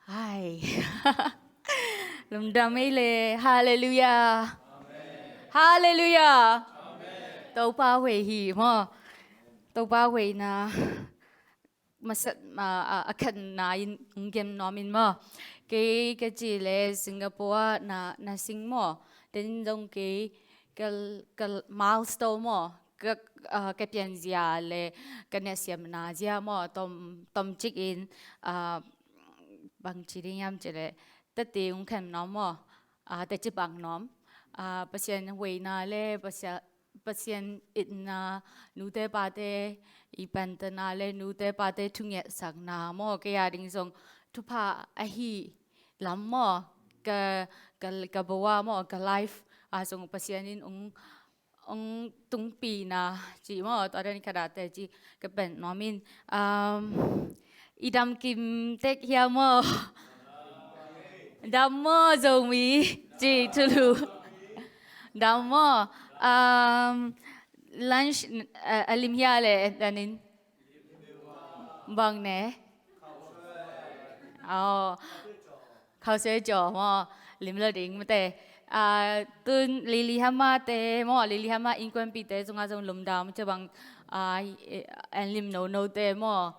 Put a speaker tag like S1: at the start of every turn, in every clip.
S1: Hi. Lumdamele. Hallelujah. Hallelujah. Tâu ba huệ hì mà. Tâu ba huệ na masat akan na ingem nomin mo. Cái chỉ là Singapore na sing mo. Đến trong cái milestone mo. Cái biến gia là cái này Siamah gia mo tom check in bằng chỉ đi nhắm chỉ là tất tiếng khen nó mo tất chỉ bằng nó pasien huệ na le pasien ít na nute pate ipan na le nute pate thunget sak na mo kaya ding song thupa ahi lam mo ka bawa mo ka life song pasien in ông tung pi na chỉ mo tao đây cái đó chỉ cái bệnh nó min idam kim tek hiam mo đam mo zomi chỉ tulu đam mo lunch alim hiya le danin bang ne khao sơi giò mo lim lơ đỉnh mà tệ tuân lili hama te mo lili hama inkuan pi te zunga zung lum dam che bang en lim no te mo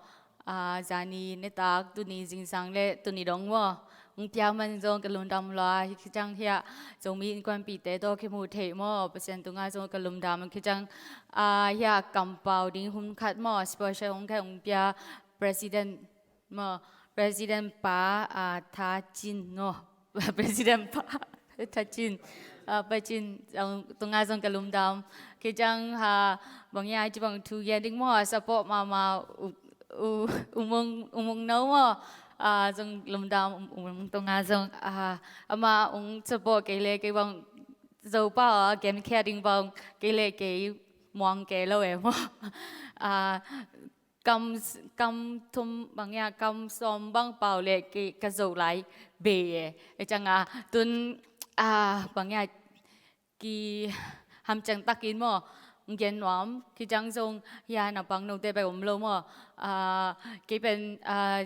S1: zani ne tak tu ni jing sang le tu ni dong mo ung pia man zong ka lum dam la ki chang hia zomi inkuan pi te do ki mu the mo percent tu nga zong ka lum dam ki chang hia compounding hum khat mo special ung ka ung pia president mo president pa tha chin no president pa tha chin pa chin tu nga zong ka lum dam ki chang bang ya chi bang thu ye ding mo support mama umong no mo zong lum dam tu nga zong ama support ke le ke bang zo pa gen khe ding bang ke le ke mong ke lo e mo cầm thum bằng nhà cầm xóm bằng bảo lệ cái dầu lái bể chẳng tuần bằng nhà cái ham chẳng tắc in mà gen nhóm cái chẳng dùng nhà nào bằng nông tế bài lâu mà cái bên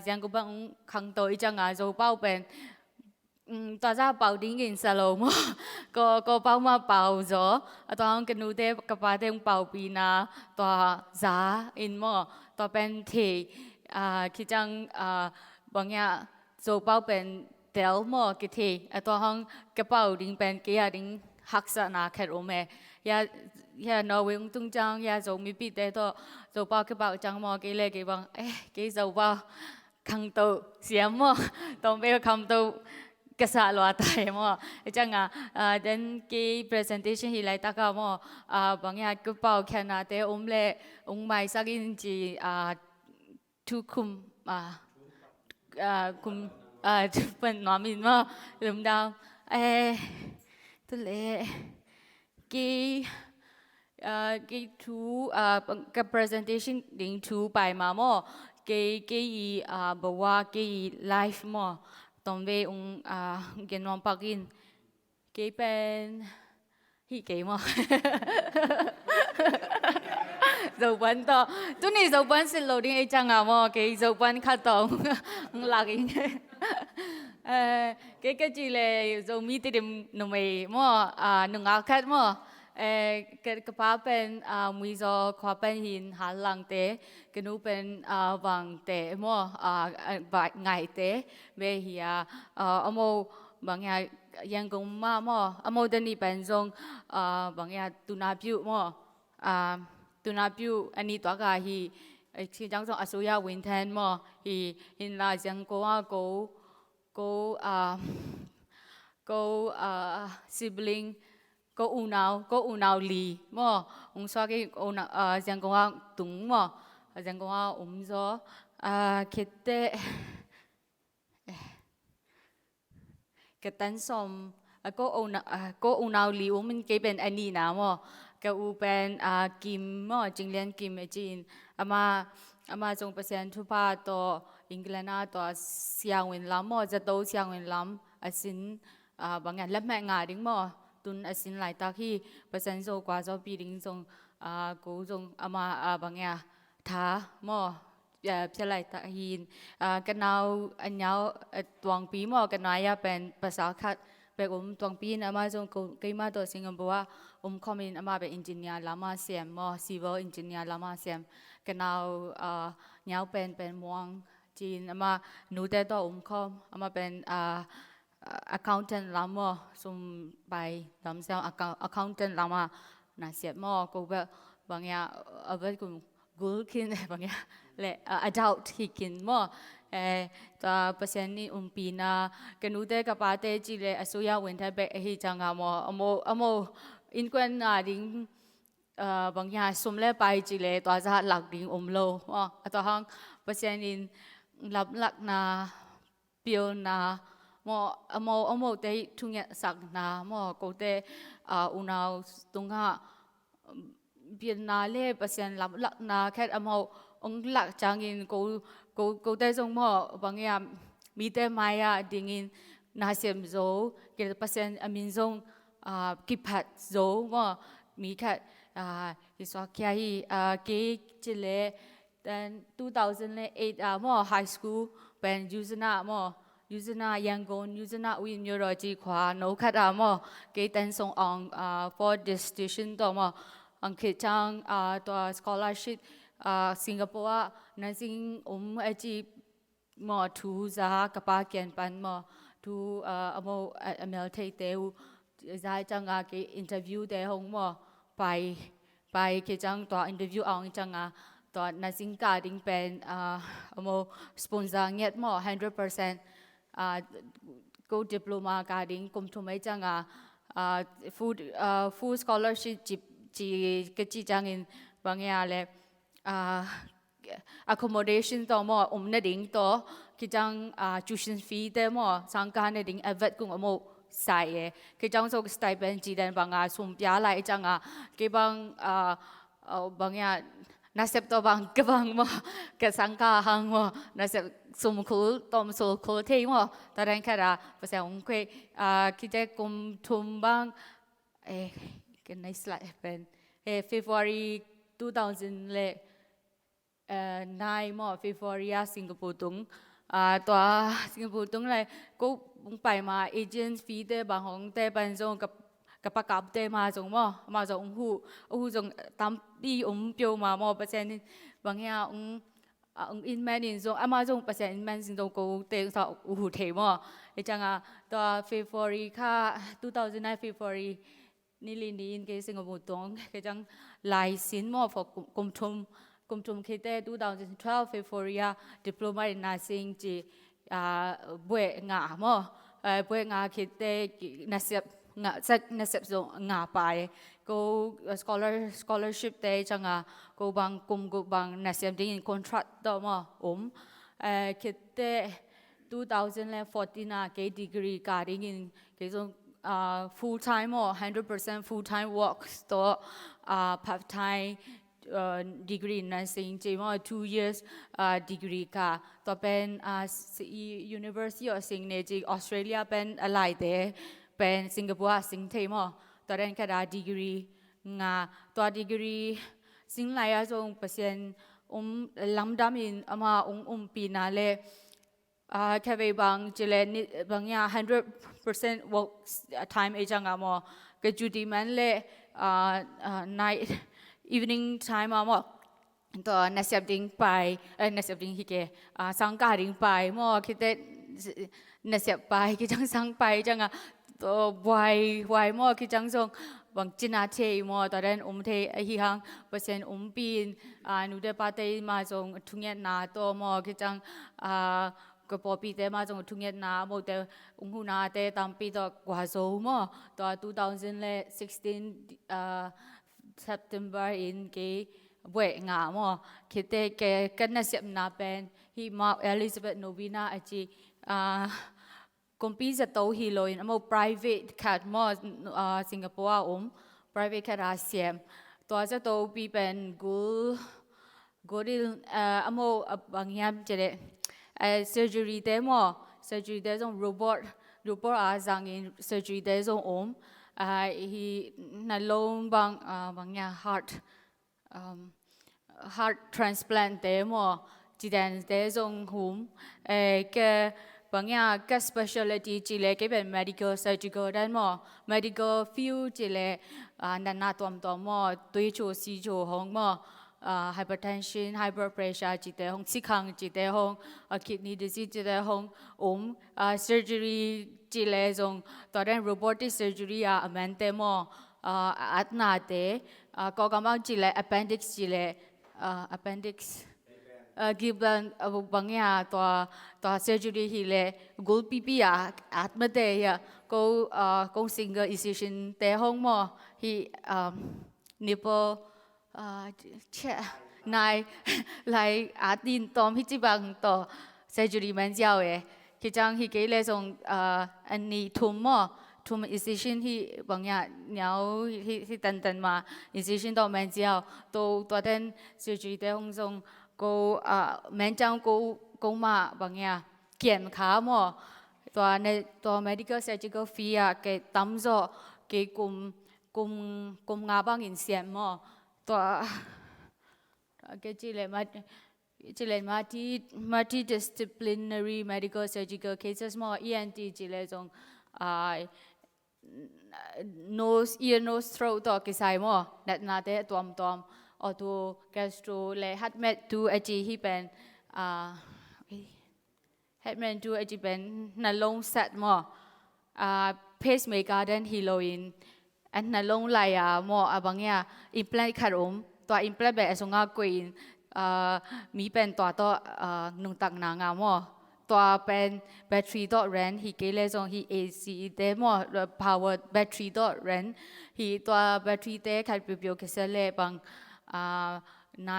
S1: giang của bằng khang tối chẳng dầu bao bên tòa ra bảo đi nghìn sa lô mà có bao mà bảo gió tòa ông cái nô tế cái bà tế ông bảo bì na tòa giá in mà tòa bên thì khi chẳng bằng nhà dầu bao bên tel mà cái thì tòa ông cái bảo đi bên cái đi học sa na khét ôm mẹ ya Norway ông tung trang ya dầu mi bị tế to dầu bao cái bảo trang mà cái lệ cái bằng cái dầu bao khang tàu xiêm mà tòa bên khang tàu cái sao lo tay mà chẳng đến cái presentation hi lại ta mà bằng nhà cái bảo khen để lệ mai sang in chỉ thu kum kum phần nói mình mà lầm đau tôi lệ cái thu cái presentation đến thu bài mà cái bảoว่าcái life mà tóm về gen non pagin cái bên hi cái mà dầu bắn to tôi này dầu bắn xin lỗi đi chăng mà cái dầu bắn khát tòng là cái gì là dầu mi tìm nồng mày mà nồng ác khát mà cái phá bên mùi gió khoa bên hin hà lăng tế cái nụ bên vàng tế mà vài ngày tế về hi amo bằng nhà yang công mà amo đến đi bên trong bằng nhà tu na piu mà tu na piu anh đi toa cả hi khi trong trong Asuya Winten mà hi hin là yang cô sibling có u nào lì mà ông xóa cái u nào giang công tung mà giang công gió kete cái tên xóm có u nào lì mình cái bên anh đi nào mà cái u bên kim mà chính liên kim ở trên ama trong percent thu pa to England to xiang win lam màจะโต xiang win lam asin bằng ngàn lắm mẹ ngà đứng mà tuần asin lại ta khi percent số qua số pi đứng trong cố trong ama bằng nhà thá mà พิลัยตะหินกันเอาอันยาวตวงปีหมอกันนายเป็นภาษาคัดเป็นตวงปีนะมาจงก็มาตัวสิงคโปร์คอมมินมาเป็นอินจิเนียร์ลามาเซียมซีวิลอินจิเนียร์ลามาเซียมกันเอายาวเป็นมวงจีนมาหนูแต่ตัวคอมมาเป็นaccountant ลามสุ่มไปลำเซล accountant ลามาน่าเสียมก็แบบบางอย่างเอาไว้กูกินบางอย่างและ adult ที่กินตัวเปอร์เซ็นต์นี่ปีน่ะกันนูเตกับปาเตจิเลอสุยาวินเทอร์เบกฮิจังอโมอินควนดิ้งบางอย่างสุ่มเล่ไปจิเลตัวจะหลักดิ้งโลตัวห้องเปอร์เซ็นต์นี่ลับหลักนาเปียวนาอโมเตทุงเงสักนาก็เตอุณาตุงะเปียนาเล่เปอร์เซ็นต์ลับหลักนาแค่องหลักจังอินก็เตจงบางอย่างมีแต่มายาดิ้งอินนาเซียมโซเกี่ยวกับเปอร์เซ็นต์อามินซงกิพัดโซมีแค่ฮิสวาคีเกจิเลแต่2008high school เป็นยูซนายูซนายังกอนยูซนาวินยูโรจีขวาโนคัดเกตันส่งfor distinction ตัวอังกฤษจังตัว scholarship สิงคโปร์นั่นสิงจีทูจะกับปาเกียนปันทูอเมริกาเตวจะจังเกอินเทอร์วิวเตหงไปเกจังตัวอินเทอร์วิวจังตัวนั่นสิงการดิ้งเป็นสปอนเซอร์เงียบ100%ก็ดิปโลมาการดิ้งกุมทุไม่จังfull scholarship จีกจีจังอินบางอย่างเลยaccommodation ตัวนั่นดิ้งตัวกิจังtuition fee เตสังการนั่นดิ้งเอเวอร์กุ้งใส่กิจังส่งสไตล์เป็นจีเดนบางสุ่มยาไหลจังกิบางอย่างน่าเสพตัวบางกะสังกาหังน่าเสพสุ่มคูตอมสูคูเที่ยตอนนั้นแค่ภาษาอังกฤษคิดจะกุมทุมบางกันในสไลด์เป็นFebruary 2000เลย9 February สิงคโปร์ตุงตัวสิงคโปร์ตุงเลยก็ไปมาเอเจนต์ฟีเดบางของเตเป็นจงกับประกาศเตมาจงมาจงหูจงตามปีเปียวมาเปอร์เซ็นต์บางอย่างอินแมนจงมาจงเปอร์เซ็นต์อินแมนจงก็เตงสาวหูเทไอจังตัว February ค่ะ2009 February นี่ลินดีนเกสิงคโปร์ตุงเกจังไลซินพอกุมทุมคิดได้2012 February diploma in nursing จีบุยงาบุยงาคิดได้นัสเซปนัสเซปส่งงาไปก็ scholarship ได้จังก็บางกุมก็บางนัสเซปดิ้ง contract ตัวคิดได้2014เก degree การดิ้งเกส่งfull time 100% full time work ตัว part time degree in nursing จี2 years degree ค่ะตัวเป็น University of Sydney จีออสเตรเลียเป็นอะไรเดเป็นสิงคโปร์สิงเทมตัวเรียนแค่degree ตัว degree สิงไลจงเปอร์เซ็นต์ลำดับอินมาปีนาเลแค่บางเจเลนบางอย่าง100% work time เอจังก็จุดที่มันเลยnight evening time ตัวนักเสพดิ้งไปนักเสพดิ้งฮิเกสังการดิ้งไปคิดนักเสพไปคิดจังสังไปจังตัววายคิดจังส่งบางจินาเทตอนนั้นเทฮิฮังเปอร์เซ็นต์ปีนนูเดปาเตมาส่งทุ่งเงินนาตัวคิดจังก็พอปีเตมาจงทุ่งเงินนาเตหูนาเตตามปีตัวกว่าโซตัว2016 September in เกบวยงาคิดเกกันนัสเซปนาเป็นฮิมาเอลิซาเบธโนวินาจีคอมพิวจะโตฮิโลนprivate คัดสิงคโปร์private คัดอาเซียนตัวจะโตปีเป็นกูดิลบางอย่างจะได้surgery เดsurgery เดส่ง robot จังอิน surgery เดส่งฮีนั่นลงบางอย่าง heart transplant เด จีแดนเตจงหุมก็บางอย่างก็ specialty จีเลก็เป็น medical surgical ได้หมอ medical field จีเลนันนาตัวหมอตุยโชซีโชห้องหมอhypertension high blood pressure จีเตห้องซิคังจีเตห้อง kidney disease จีเตห้องsurgery จีเลจงตอนนั้น robotic surgery อเมนเตหมออัดนาเตก็กำลังจีเล appendix จีเล appendix กิบันบางอย่างตัว surgery ฮีเลกูปีปีอัดมาเตยก็single incision เตห้องหมอฮีnipple เช่นายไลอาดินตอมฮิจิบังต่อ surgery มันเจ้าคือจังฮีเกเลส่งอันนี้ทุ่มหมอทุ่ม incision ที่บางอย่างเหนียวที่ตันมา incision ต่อมันเจ้าตัวเต้น surgery เตห้องส่งก็แม่จังก็มาบางอย่างเขียนขาหมอตัว medical surgical fee ก็ตั้มจ่อก็กุมงาบางอินเสียหมอตัวก็จีเลมาที่ disciplinary medical surgical cases หมอ ENT จีเลจงnose ear nose throat ตัวkisai หมอนัดนาเตะตัวออโตแกสโตรและฮัดเมดดูอจีที่เป็นฮัดเมดดูอจีเป็นนั่นลงเซตหมอเพสเมกาเดนฮีโรอีนอันนั่นลงไลหมอบางอย่างอิมแพลนขาดตัวอิมแพลนแบบสงากรีนมีเป็นตัวนุ่งตักนางหมอตัวเป็นแบตเตอรี่ตัวแรนฮีเกเลซงฮี AC เดหมอ power แบตเตอรี่ตัวแรนฮีตัวแบตเตอรี่เตขัดเปรียวๆก็เสเลบังน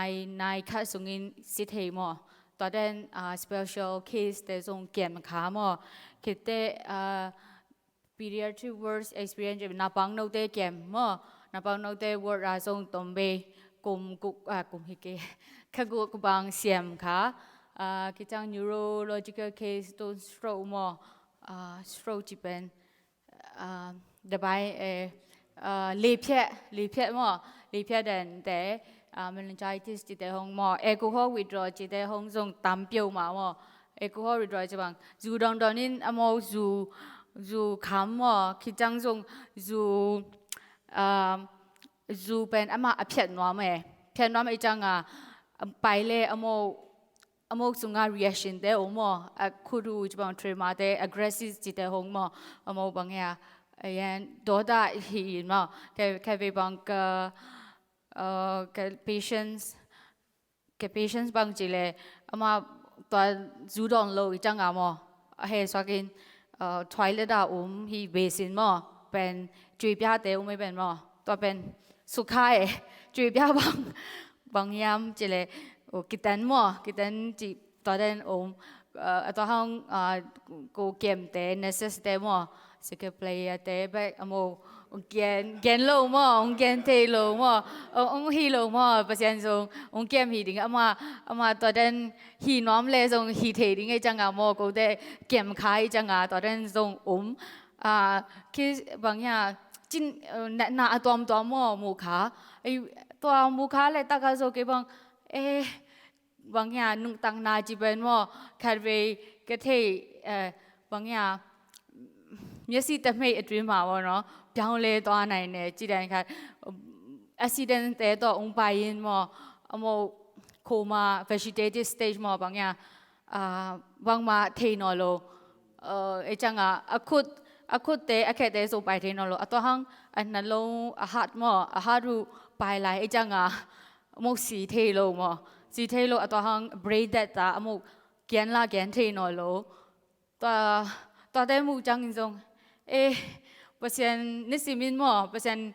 S1: ายคัดส่งอินสิทธิ์หมอตอนนั้นspecial case แต่ส่งเกี่ยมขาหมอคิดแต่ pediatric work experience นับปังโนเตเกี่ยมหมอนับปังโนเต work ส่งตอมเบกุมฮิเกขกุกบังเสียมขาคิดจัง neurological case ตัว stroke หมอstroke จีเป็นเดบายลีเพียหมอลีเพียเดินแต่meningitis จีเตห้องหมอ alcohol withdrawal จีเตห้องส่งตามเปียวมาหมอ alcohol withdrawal จีบังจูดองตอนนี้อโมจูคำหมอคิดจังส่งจูเป็นอามาเพียนนัวไหมเพียนนัวไม่จังไปเลยอโมสุงา reaction เตอหมอคูดูจีบัง trauma เต aggressive จีเตห้องหมออโมบางอย่างยันโดดาหินหมอแค่ไปบังกับ patients บางทีเลยมาตัวจูดอนโลอีจังหมอเฮ้สวากินtoilet ฮีเบสินหมอเป็นจุยพิาเตไม่เป็นหมอตัวเป็นสุขายจุยพิาบางยามจีเลยกิตันหมอกิตันจีตัวเด่นตัวห้องกูเกมเต necess เตหมอสเกปเลยเตแบบอโมเกนโลหมอเกนเทโลหมอฮีโลหมอเปอร์เซ็นต์ส่งเกมฮีดิ้งมาตัวเด่นฮีน้อมเลยส่งฮีเทดิ้งไอ้จังหมอกูเตเกมขายจังตัวเด่นส่งคือบางอย่างจินหน้าตัวหมอมูขาไอตัวมูขาเลยตากาโซเกบังบางอย่างนุ่งตังนาจีเป็นหมอแค่ไปกระเทยบางอย่างမျက်စိတမိတ်အတွင်းမှာပေါ့နော်ပြောင်းလဲသွားနိုင်တယ်ကြည်တယ်ခါ accident တဲ့တော့ umbayin မောအမော coma vegetative stage မောบางอย่างบางมาเทนอโลไอจังအခုတဲ့အခက်တဲ့ဆိုပိုင်เทนอโลအတော့ဟန်အနှလုံးအဟတ်မောအဟတ်ရူပိုင်လိုက်ไอจังအမောစီเทโลမောစီเทโลအတော့ဟန် brain dead တာအမောแกนเทนอโลตัวแต่มูจังจงเปอร์เซ็นต์นิสิมินหมอเปอร์เซ็นต์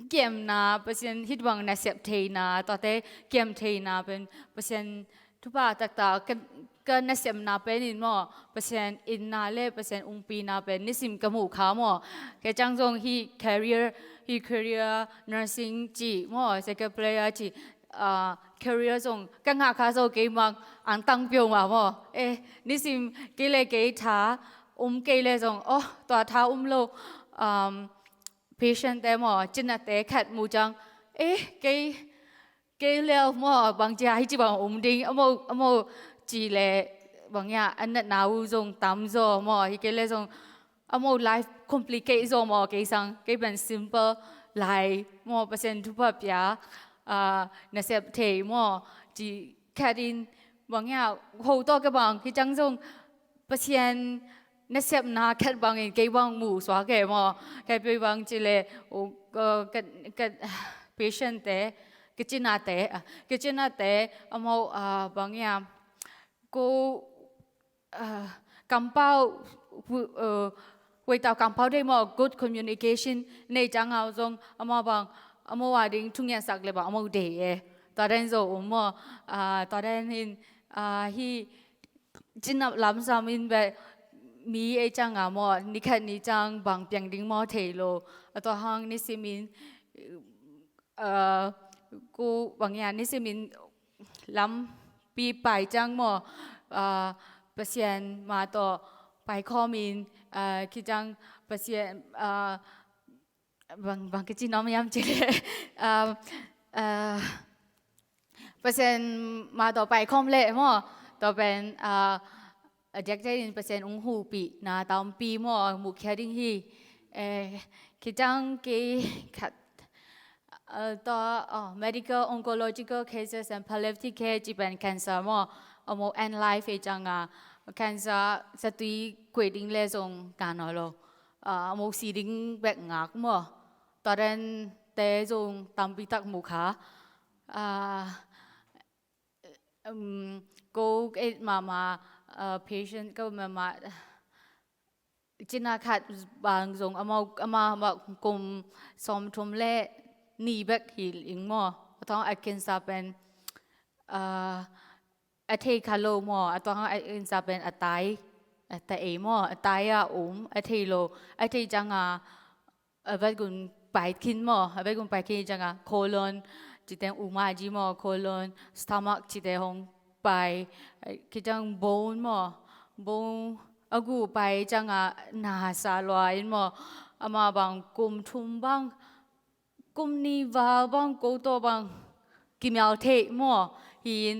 S1: เกมนาเปอร์เซ็นต์ฮิตวังนาเซปเทนาตัวแต่เกมเทนาเป็นเปอร์เซ็นต์ทุกบ้าต่างๆกันนาเซปนาเป็นอินหมอเปอร์เซ็นต์อินนาเล่เปอร์เซ็นต์ปีนาเป็นนิสิมกมูขาหมอแกจังจงฮีcareer nursing จีหมอ second player จีcareer จงกังหาคาโซเกมังอันตั้งเปียวมาหมอนิสิมกิเลเกท้าเกเลยจงตัวท้าโลpatient แต่หมอจินเตะขัดมูจังเก cái leo mò bằng trái chỉ bằng ổn định amo chỉ là bằng nhà anh đã nào dùng tắm rồi mò thì cái leo dùng amo life complicate rồi mò cái sang cái bên simple lại mò percent thu nhập ya nè sẽ thấy mò chỉ cái din bằng nhà hậu to cái bằng cái trang dùng percent nè sẽ na cái bằng cái bằng mù xóa cái mò cái bằng chỉ là cái patient đấy cái chuyện này amo bằng nhà cô cầm bao vậy tao cầm bao đây mà good communication này chẳng ao dùng amo bằng amoว่าดิ้งทุ่งยาสักเลยbằng amo đểตอนนั้นrồi amoตอนนั้นหินhi chính là làm sao mình về mi ấy chẳng amo ni khát ni chẳng bằng tiếngดิ้งmò thế lo tao hang ni xem mình cô bằng nhà ní xem mình lắmปีไปจังหมอเปอร์เซ็นต์มาต่อไปข้อมินคิดจังเปอร์เซ็นต์บางกิจน้องไม่ย้ำจีเลยเปอร์เซ็นต์มาต่อไปข้อมเละหมอต่อเป็นเด็กได้เปอร์เซ็นต์องหูปีนาตามปีหมอหมู่แค่ดิ้งฮีคิดจังกี่ขัดต่อ medical oncological cases and palliative care จีเป็น cancer มั่วโม end life เอจังcancer สตุยกวยดิ้งเลสงการนอโลโมสีดิ้งแบกงักมั่วตอนนั้นเตจงตามปีตักหมู่ขาก็เอ็ดมา patient ก็มาจินาขัดบางทรงมาแบบกลมสมทุมเล่นี่แบบหิลอิงมั่วต้องอากินซาเป็นอาเทคาโลมั่วต้องอากินซาเป็นอาไตแต่เอมั่วอาไตอาเทโลอาเทจังเวกุนไปกินมั่วเวกุนไปกินจังโคลอนจิตเตงมาจีมั่วโคลอนสตามักจิตเตงไปคิดจังโบนมั่วโบนอากูไปจังนาซาลอยมั่วมาบางกุมทุมบังกุมนี้ว่าบางกูตัวบางกิมยาวเทมั่วหิน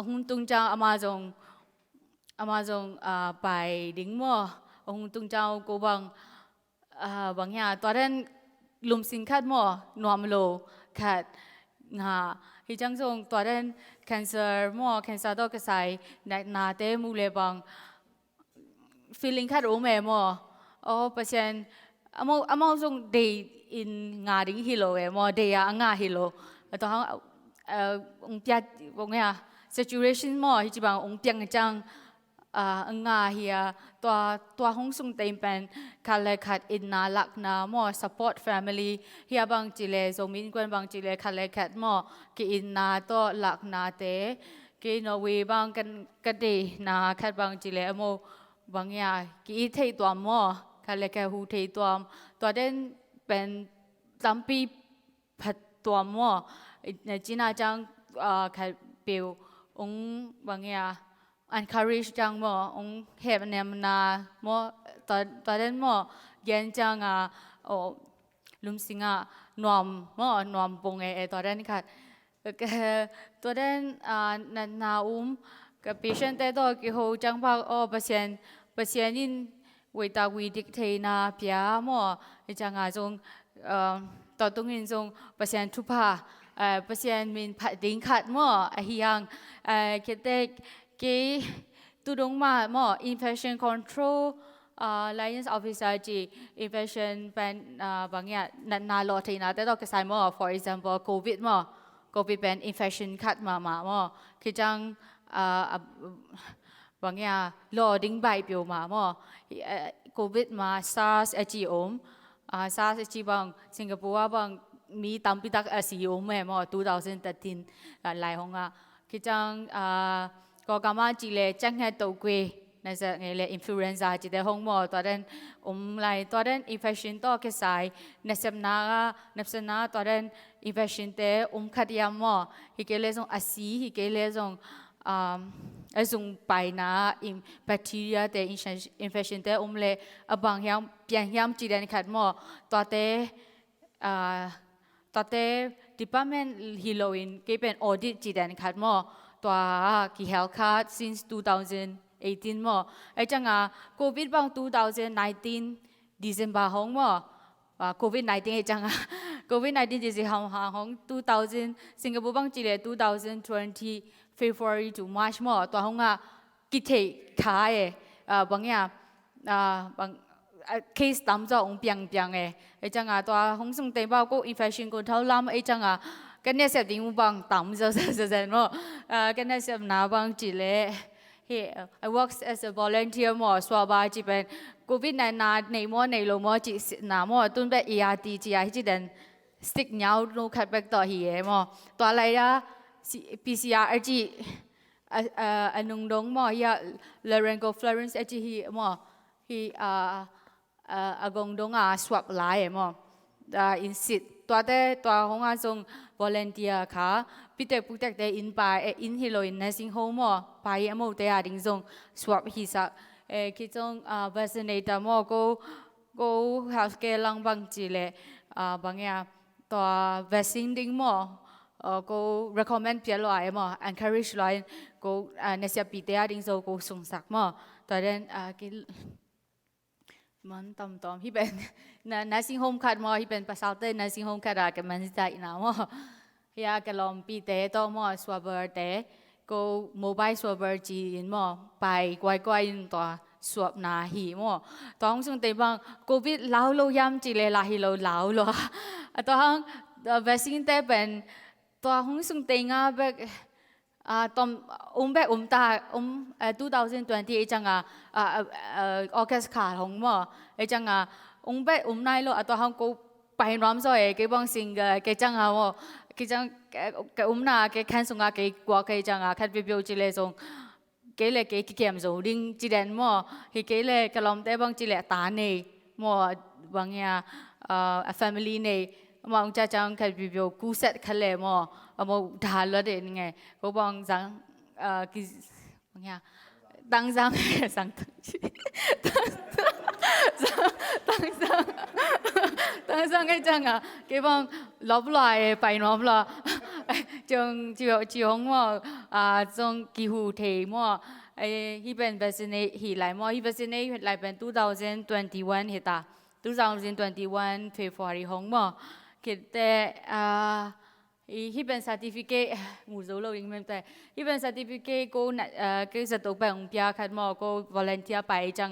S1: หุ่นตุงเจ้ามาจงไปดิ้งมั่วหุ่นตุงเจ้ากูบางอย่างตอนนั้นลุมสิงคัดมั่วนวมโลคัดฮิจังจงตอนนั้น cancer มั่ว cancer ตัวกระใสนาเตมูเลบาง feeling คัดรู้ไหมมั่วเปอร์เซ็นต์อาจงเดย์อินงาดิ้งฮิโลมั่วเดียงาฮิโลตอนนั้นองค์เปียบอกไงsituation มั่วฮิจิบังองค์เปียงจังงาเฮียตัวห้องส่งเต็มเป็นคันเลยขัดอินนาลักนามั่ว support family เฮียบางจิเลโซมินกวนบางจิเลคันเลยขัดมั่วกีอินนาตัวหลักนาเตกีนอร์เวย์บางกันเดนาขัดบางจิเลโมบางอย่างกีเทตัวมั่วคันเลยแค่หูเทตัวเด่นเป็นจำปีผัดตัวมั่วในจีน่าจังขัดเปียวองบางอย่างencourage จังมั่วองเห็บเนี่ยมันมั่วตอนนั้นมั่วเย็นจังลุมสิงนวมมั่วนวมปงตอนนั้นค่ะตอนนั้นนากับ patient แต่ตัวกี่หูจังพักเปอร์เซ็นต์นี่วิตาวิดิกเทนาเปียมั่วจังจงตอนตรงนี้จงเปอร์เซ็นต์ทุพาเปอร์เซ็นต์มีผัดดิ้งขัดมั่วเฮียงคิดเด็กกีตุดงมาหมอ infection control liaison officer จี infection เป็นบางอย่างนาโลทีนะแต่ต้องกระจายหมอ for example covid หมอ covid เป็น infection คัดมาหมอคือจังบางอย่างโลดิ้งใบเปียวมาหมอ covid มา SARS จีSARS จีบางสิงคโปร์บางมีตั้มพิทักษ์ซีโอมหมอ2013หลายห้องคือจังก็กำมาจีเลจังให้ตัวเกยนั่นจะไงเลยอินฟลูเอนซ่าจีเดห้องหมอตอนนั้นไล่ตอนนั้นอินเฟคชันตัวkisaiนับสนาตอนนั้นอินเฟคชันเตขัดยามหมอฮิเกเลซงอาซีฮิเกเลซงซงไปนะแบคทีเรียเตอินเฟคชันเตเลยบางอย่างเปลี่ยนยามจีเดนขัดหมอตอนเต department ฮิโลอินก็เป็น audit จีดันคัดมอตัวกี่ health card since 2018มอไอ้จังCOVID บาง2019 December ห้องมอCOVID 19ไอ้จังCOVID 19จะสิห้อง2000สิงคโปร์บางจีเลย2020 February to March มอตัวห้องกิจขายบางอย่างบาง case ตามจองเปียงไอ้จังตัวห้องส่งเต็มบ้าก็ infection ก็เท่าล้ำไอ้จังกันเนี่ยเสพติดบางตามจะมั้งกันเนี่ยเสพน้ำบางจีเลย Hey I work as a volunteer มอสวาบาจีเป็นCOVID ในมอในโลมอจีน้ำมอตุ้นแบบ ERT จีไอจีเดนสติ๊กเงาโน้ขัดแบกต่อเหี้ยมอตัวอะไรPCR จีอันนุ่งดงมอเฮียเลเรนโกฟลอเรนซ์จีเฮียมอฮีกงดงswap หลายมออินสิตตัวห้องส่ง volunteer ค่ะพิเศษปุ๊กแต่อินไปอินฮิโลอิน nursing home มอไปมอแต่ดิ่งส่ง swap ฮิสักคิดส่งvaccinator มอก็ healthcare ลังบางจีเลยบางอย่างตัว vaccine ดิ่งมอก็ recommend เพียรลอยมอ encourage ลอยก็ในเสียปีแต่ดิ่งส่งก็ส่งสักมอตอนนั้นมันตอมที่เป็นnursing home คัดมอที่เป็นภาษาเต้ nursing home คัดกันมันจะนะมอเฮียกันลองปีเต้ต่อมอ swabber เต้ก็ mobile swabber จีนมอไปไกวๆตัวสวบนาหีมอตอนส่งเต็มบางโควิดเล่าโลยามจีเลยลาฮีโลเล่าโลตอนvaccine เต้เป็นตัวห้องส่งเต็งแบบตอนแบบตา2020ไอ้จังAugust ขาดของมอไอ้จังแบบนายโลตัวห้องก็ไปน้ำซอยเก็บบางสิ่งเก็บจังมอเก็บจังเก็บน่าเก็บแค่ส่งเก็บกว่าเก็บจังแค่ไปเบียวจีเลยส่งเกลี่ยเกลี่ยเข้มโจดิ้งจีเดนมอฮิเกลี่ยกลอมแต่บางจีเล่ตาเน่มอบางอย่างfamily เน่มองจะจังแค่ไปเบียวกู้เสร็จแค่เลยมอมอดาลเด็ดยังไงก็บางจังกิบางอย่างตั้งจังไอ้จังเก็บบางลบลายไปน้องละจงจีฮงมอจงกิหูเทมอไอ้ที่เป็น vaccinate หีหลายมอที่ vaccinate หลายเป็น2021เหตุ2021 February ฮงมอคิดแต่ที่เป็น certificate หมู่โซโลยังไม่แต่ที่เป็น certificate ก็จะตกไปองค์เปียคัดมอก็ volunteer ไปจัง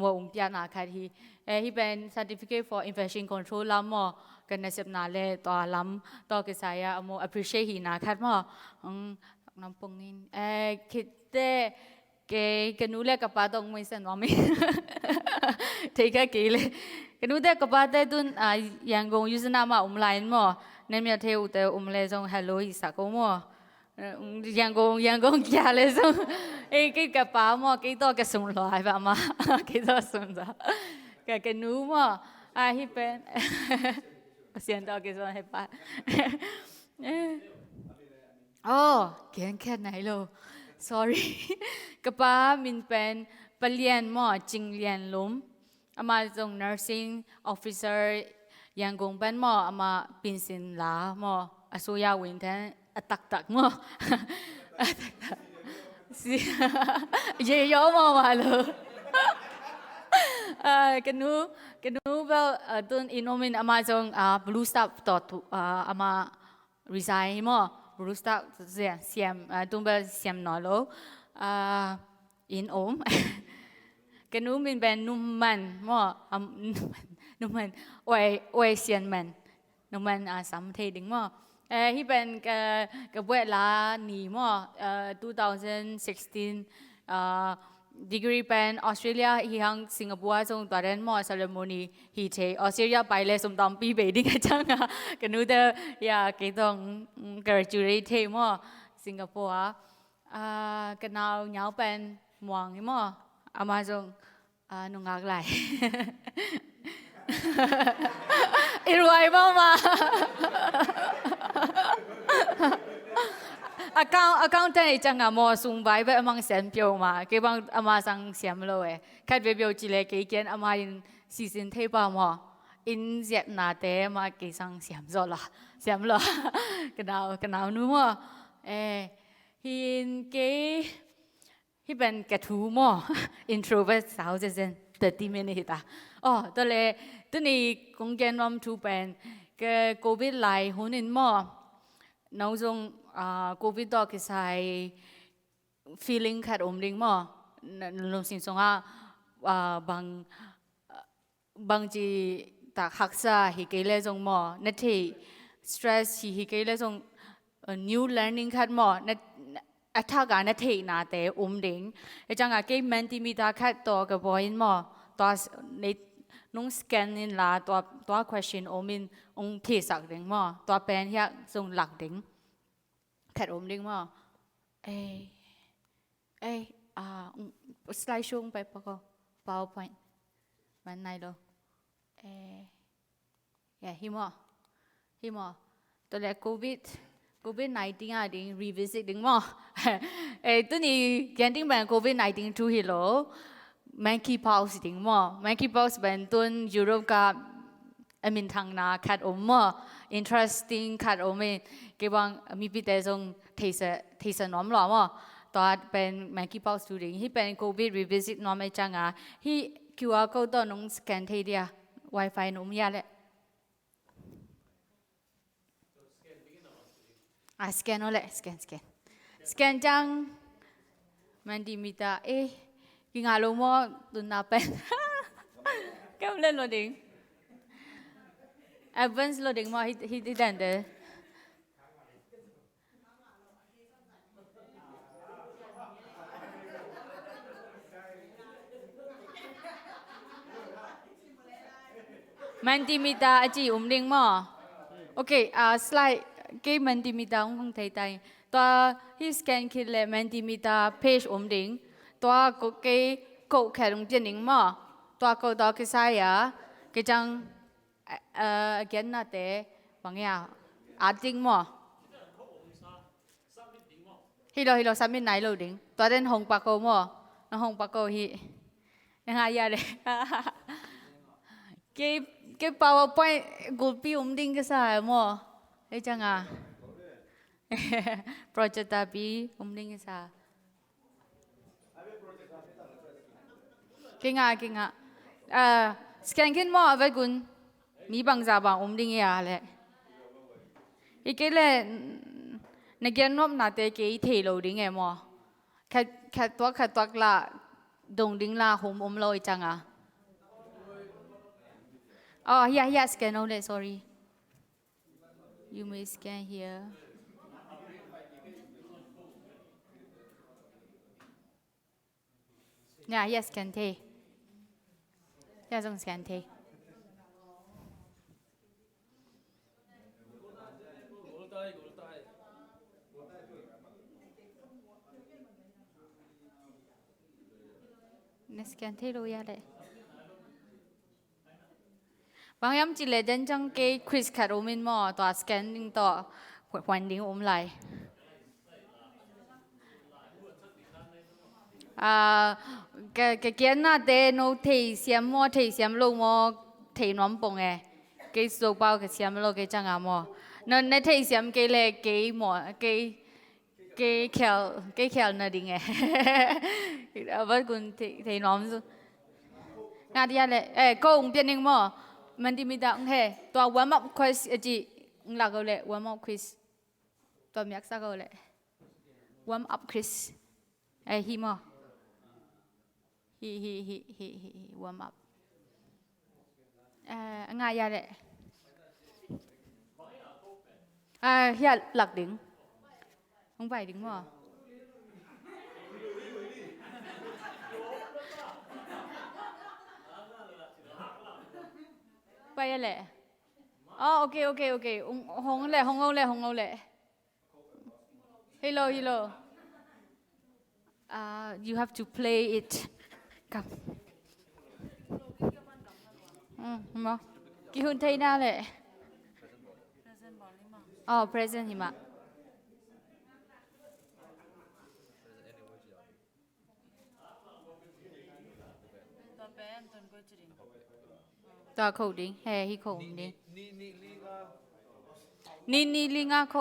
S1: มอองค์เปียนาคัดที่เป็น certificate for infection control ล้ำมอกันในสัปดาห์เลยต่อล้ำต่อกิจายมอ appreciate หีนาคัดมอน้ำปงนินคิดแต่กันนู้นเลยกับป้าต้องไม่เส้นว่าไม่ที่แค่กี่เลยกันนู้นแต่กับป้าแต่ตุนยังคงยูสนามาไลน์มอเนี่ยมีเที่ยวแต่เลยส่ง hello อีสักมอยังคงกี่เลยส่งกี่กับป้ามอกี่ตัวก็ส่งลอยป้ามากี่ตัวส่งจ้ะกันนู้นมอที่เป็นเสียงตัวกี่ส่งให้ป้าโอ้เก่งแค่ไหนโล sorry กับป้ามินเป็นปเลียนมอจิงเลียนลุมมาส่ง nursing officer ยังคงเป็นมอมาปินสินลามอสุยาวินแทนตักมอเยอะมอมาเลยกันนู้แบบตอนอินโนมินมาส่งblue star ต่อมา resign มอรู้สึกเสียมตุ้มแบบเสียมหน่อยโลอินโอมกันนู้นเป็นนุ่มมันมั่วนุ่มมันอวยเสียนมันนุ่มมันสามเทดึงมั่วที่เป็นกับเวลาหนีมั่ว2016 degree เป็นออสเตรเลียที่ทางสิงคโปร์ส่งตัวเรนมั่ว ceremony ที่เทออสเตรเลียไปเลยสมตำปีเบดิ้งจังกันนู้นเดอยากกินต้อง graduate มั่วสิงคโปร์กันเอาเหนียวเป็นหมวงมั่วอามาส่งนุ่งกากไหลอีรวยมั่วมาaccount แต่จังมอส่งไปแบบมังเสียมเปียวมาเก็บบังอามาสั่งเสียมเลยแค่เปียวจีเลยเกี่ยนอามาอินซีซันเทปามอ in dẹp nà té mà cái sang xiêm rồi cái nào nữa mà hiเป็นกระทู้มั้ง introvert สาวจะ30 minutes อ่ะตัวเลยตัวนี้คงแกนวันทูเป็นก็โควิดหลายหุ่นมั้งน้องจงโควิดต่อkisai feeling ขัดอมดิ้งมั้งลงสิ่งสงบางจีตากหักษาฮิเกเลจงมั้งนั่นที่ stress ฮิเกเลจงnew learning ขัดมั้งอัฐการนั่นที่น่าแต่อมดิ้งจังก็มันที่มีตาขัดตัวกับบอยมั้งตัวในน้องสแกนนี่ละตัว question อมินที่สักดิ้งมั้งตัวเป็นที่จงหลักดิ้งขัดอมดิ้งมั้งสไลด์ช่วงไปปะก็ PowerPoint มันไหนดูฮิมตัวแรกโควิด19อ่ะดิ้ง revisit ดิ้งมั้งตัวนี้กันดิ้งเป็นโควิด19ทุกฮิโล monkeypox ดิ้งมั้ง monkeypox เป็นต้นยุโรปกับมินทางนาขัดอมมั้ง interesting ขัดอมเกี่ยวกับมีพิเศษตรงที่สนอมหล่อมั้งตัวเป็น monkeypox ทุกดิ้งที่เป็นโควิด revisit น้องไม่จังอ่ะที่ QR code ตัวน้องสแกนที่เดีย Wi-Fi น้องยาเลยสแกนเอาเลยสแกนจังมันดีมิตากินอาลงมั้งตุนนาเป็นแก้วเล่นโหลดดิ้ง advance โหลดดิ้งมั้งฮิตดันเดมันดีมิตาจีดิ้งมั้งโอเคสไลด์กี่มันดีมิตาคงไทยตัวฮิสแกนคิดเลยมันดีมิตาเพจดิ้งตัวก็กี่แค่ตรงเจนิงมั้งตัวก็คิดใช่อะกี่จังเกี่ยนน่ะแต่บางอย่างดิ้งมั้งฮิโลสามีไหนโหลดิ้งตัวเด่นหงปากโกมั้งน้องหงปากโกฮิยังไงยาเลยกี่ PowerPoint กูปีดิ้งก็ใช่มั้งจังอ่ะ project tapi umding sa kinga scan kin mo ave gun mi bang za bang umding ya le ikele nagyan nop na te ke the lo ding e mo khat twak la dong ding la hom loi chang a yeah scan only sorry you may scan here yes scan thế dùng scan thế nè scan thế rồi ya đấy bang yam chỉ là đến trong cái quiz card omin mo to scanning to hoàn định lại cái kiến là để nó thấy xem lâu mà thấy nó bông cái số bao cái xem lâu cái chẳng à mà nó thấy xem cái là cái mà cái khéo nó đi nghe vẫn còn thấy nó ngã đi lại cô ông tiên ninh mà mình đi mình đặng hè tòa warm up quiz gì là câu lệ warm up quiz tòa miếng sao câu lệ warm up quiz hi mà he warm up ngay ra đấy hiện lạc đỉnh không phải đỉnh mà bay lệ ok hong lệ hello you have to play it come mà cái hun thấy na lệ present him ạ ตัวเขาดิ้งเฮ้ฮิเขาดิ้งนี่ลิงาเขา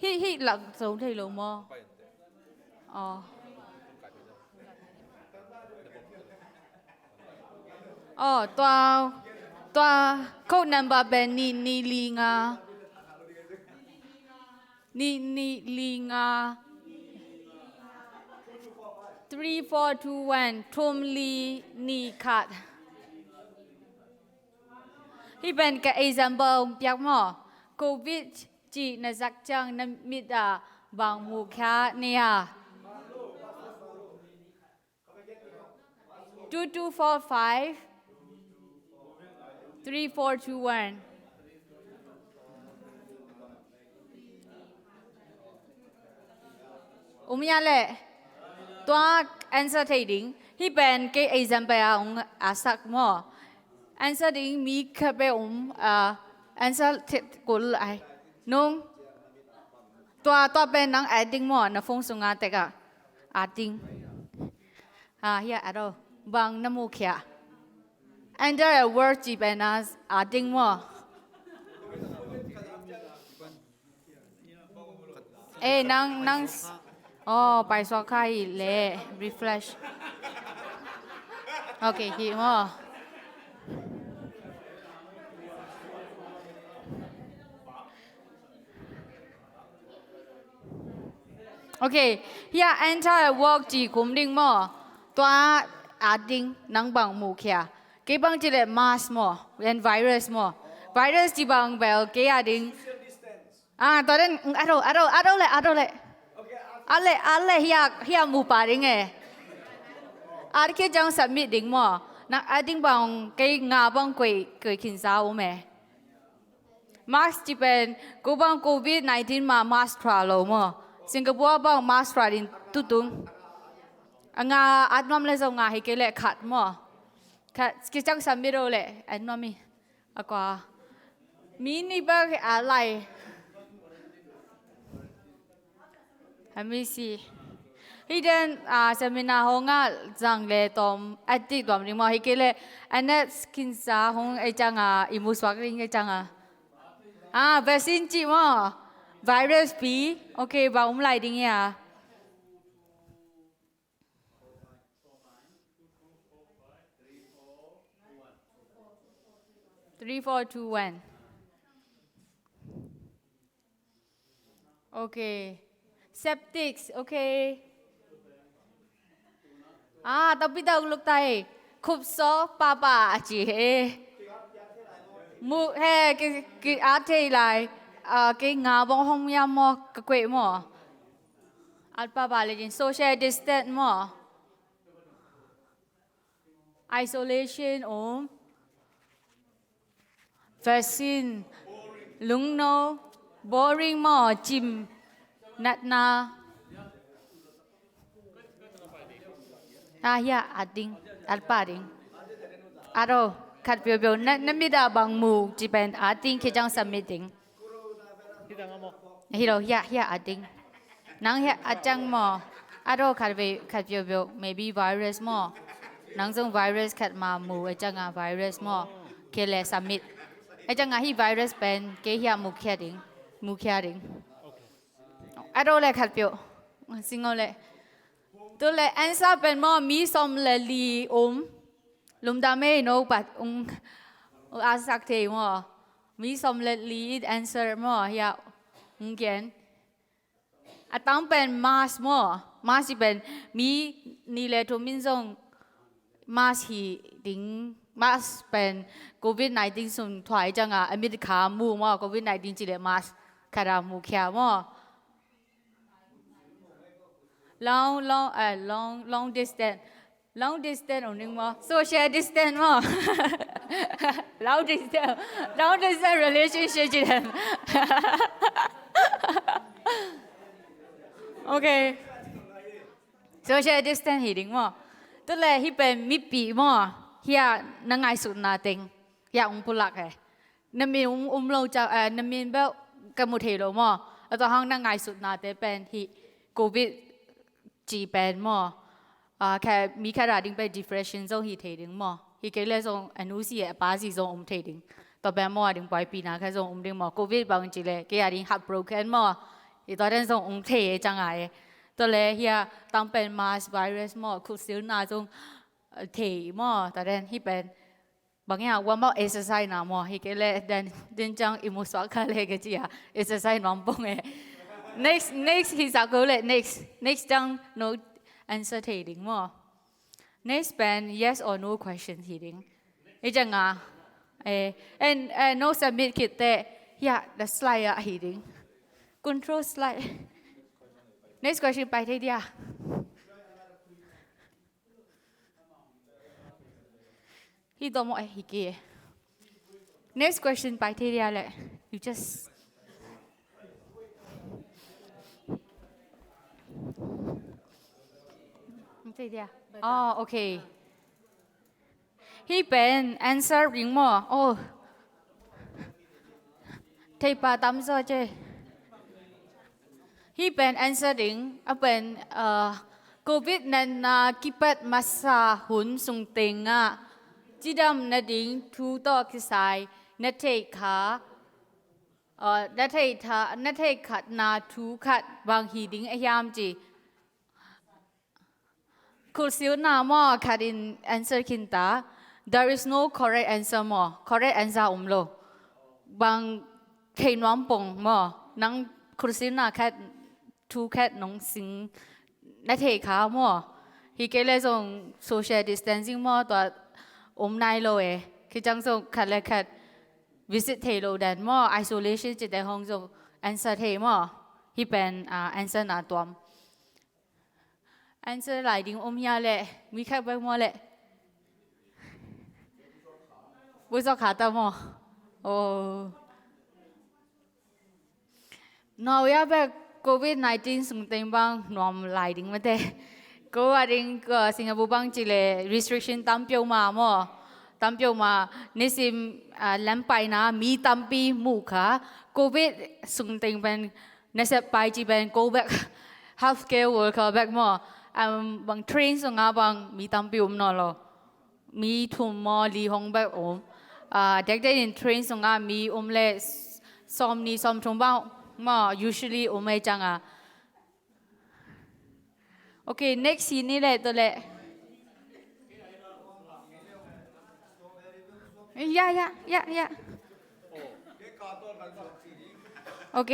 S1: ฮิหลักสูงที่ลงมออ๋ออ๋อตัวเขานัมบาเป็นนี่ลิงานี่ลิงา3 4 2 1ทุ่มลีนี่ขาดที่เป็นกับ example เปียกหม้อโควิดจีนสักจังนมิดาบางหมู่แค่เนี่ย2245 3421ยาเล่ตัว answer ที่ดิ้งที่เป็นกับ example อาสักหม้อ answer ดิ้งมีแค่เป็นanswer ที่กูรู้ไอ้น้องตัวเป็นนังแอดดิ้งหม้อนะฟงสุงาแต่ก็แอดดิ้งเฮียอะไรบางน้ำมูกเขีย under a word จีเป็นนัสแอดดิ้งหม้อนังอ๋อไปสวดใครเล่ refresh โอเคฮิหม้อโอเคเฮีย entire work จีกุมดิ้งหม้อตัวอาดิ้งนังบางหมู่เขียเก็บบางจีเล่ mask หม้อเป็น virus หม้อ virus จีบางเบลเกี่ยดิ้งตอนนั้นอะไรเฮียหมู่ป่าดิ้งแค่จัง submit ดิ้งหม้อนักดิ้งบางเกี่ยงาบางกุยขินซาโอเม mask จีเป็นกูบางโควิด19มา mask ทราโลหม้อสิงคโปร์บางมาสตราดินตุ้งอัดน้ำเลยส่งให้เกลี่ยขัดมั่วขัดกิจกรรมสามีเราเลยอัดน้ำมีกว่ามีนี่บ้างอะไรให้มีสิฮิเดนเซมินาห้องจังเลยตอมแอดดิกตอมนี่มั่วให้เกลี่ยอันนั้นสกินซาห้องไอจังอิมูสวักลิงไอจังวัคซีนจีมั่วvirus B okay บ่าวไล่ดิ้งอ่ะ3 4 2 1 okay septics okay tapi tahu look tai คุบซอป้าจีมูเฮ้กิอาเทไลcái ngà bông hông ya mò cái quậy mò at pa ba le social distance mò isolation vaccine lung no boring mò chim nat na ya ading at pa ding aro khat pyo na mi da bang mu ji ben ading ke jang submittingฮิโรเฮียอัดดิ้งนังเฮียอัดจังหมอขัดเปียว maybe virus หมอนังส่ง virus ขัดมาหมู่ไอจังvirus หมอเคเลสัมมิตไอจังฮี virus เป็นเกี่ยมูเคียดิ้งเลยขัดเปียวสิงห์เลยตัวเลย answer เป็นหมอมีสมเลยลีลุมดาไม่โนปัดอาสักเทหมอมีสมเลดลีด answer มั่วเฮียเขียนตั้งเป็น mask มั่ว mask เป็นมีนี่เลยทุกมินส่ง mask ฮีดิ้ง mask เป็นโควิด19ส่วนถอยจังอเมริกามูมั่วโควิด19จีเลย mask คารามูเขียมั่ว long distance long distance อันนึงมั้ง social distance มั้ง long distance relationship จีน โอเค social distance ฮีดิ้งมั้งตัวเลยที่เป็นมิปีมั้งเฮียนังไงสุดนาติงเฮียองค์ผู้หลักเหรอนั่นมีเราจะนั่นมีแบบกมุเทโลมั้งแล้วตอนห้องนังไงสุดนาเตเป็นที่โควิดจีเป็นมั้งแค่มีแค่ระดิ่งไป depression จงฮีเทดิ้งมั้ง ฮิเกเลส่งอนุสีป้าสีส่งเทดิงต่อไปมั่วดิ่งปล่อยปีนาแค่ส่งดิ่งมั่วโควิดบางจีเลยแกดิ่งหักโบรกเกนมั่วอีตอนนั้นส่งเทจังไงตัวเลยเฮียตั้งเป็นมาสไวรัสมั่วคุซิลนาส่งเทมั่วตอนนั้นที่เป็นบางอย่างว่ามั่วเอ็กซ์ไซส์นะมั่วฮิเกเลดินจังอิมุสวาคาเลกจีอะเอ็กซ์ไซส์น้องปงnext ฮิสักเลย next จัง no answer เทดิ่งมั่วNext pen yes or no question hearing. Ijanga. No submit kita. Yeah, the slide hearing. Control slide. Next question by dia. He domo hiki. Next question by dia le. You just dia. Oh, okay. He been answering more. Oh, take part tam so che. He been answering. Been COVID na kipat masa hun sung tenga. Cidamna ding tu to kisai. Na take ka. Na take kat na tu kat bang hiding ayam ji. Kursiuna mo kadin answer kinta. There is no correct answer mo. Correct answer umlo. Bang kay nuampong mo. Nang kursiuna kat two kat nong sing nate ka mo. Hikele song social distancing mo to nai lo Kijang song kat le kat visit te lo dan mo isolation jite hong song answer te mo. Hi pen answer na tuam. Answer 来定呀嘞，没开白么嘞？不说卡的么？哦，那我要不 COVID-19 สงเต็งบ้างนอมหลายดิ้งมาเต้ก็ว่าดิ้งก็สิงคโปร์บางจีเลย restriction ตามเปียวมาม่ตามเปียวมาเนี่ยสิแลมไปนะมีตามปีหมู่ค่ะ COVID สงเต็งเป็นเนี่ยเสพไปจีเป็น go back healthcare worker back ม่บางเทรนส่งงาบางมีตามปีนอลมีทุ่มมอลีหงแบบเด็กได้ยินเทรนส่งงามีเล่ซ้อมนี่ซ้อมชมบ้างมา usually ไม่จังโอเค next ซีนนี่แหละตัวเละyeahโอเค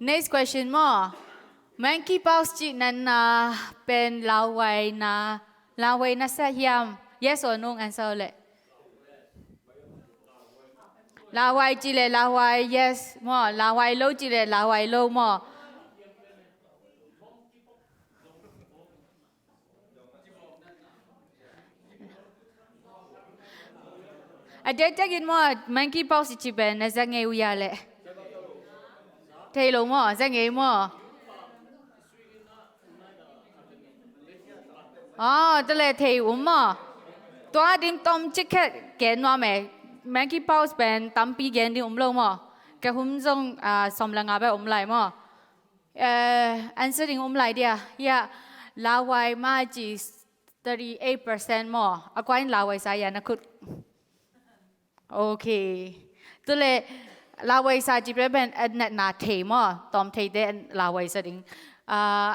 S1: next question มาMonkey Paws จีนั้นเป็นลาวัยนะเสียม yes or no answer เลยลาวัยจีเลยลาวัย yes มั่วลาวัยโลจีเลยลาวัยโลมั่วเด็กจะกินมั่ว Monkey Paws จีเป็นน่าจะไงวิยาเลยเทโลมั่วจะไงมั่วตัวเลยเทอุ่มอ่ะตัวดิมต้มชิคเก้แกนว่าไหมแมงกี้พาวส์เป็นตั้มปีแกนดิอุ่มลงมั้งแกหุ่มจงสมลังอาไปอุ่มไหลมั้งอันสุดที่อุ่มไหลเดียลาวายมาจี38%มั้งอากวายลาวายสายนักขุดโอเคตัวเลยลาวายสายจีเป็นอันนั้นนาเทมั้งต้มเทเดนลาวายสุดที่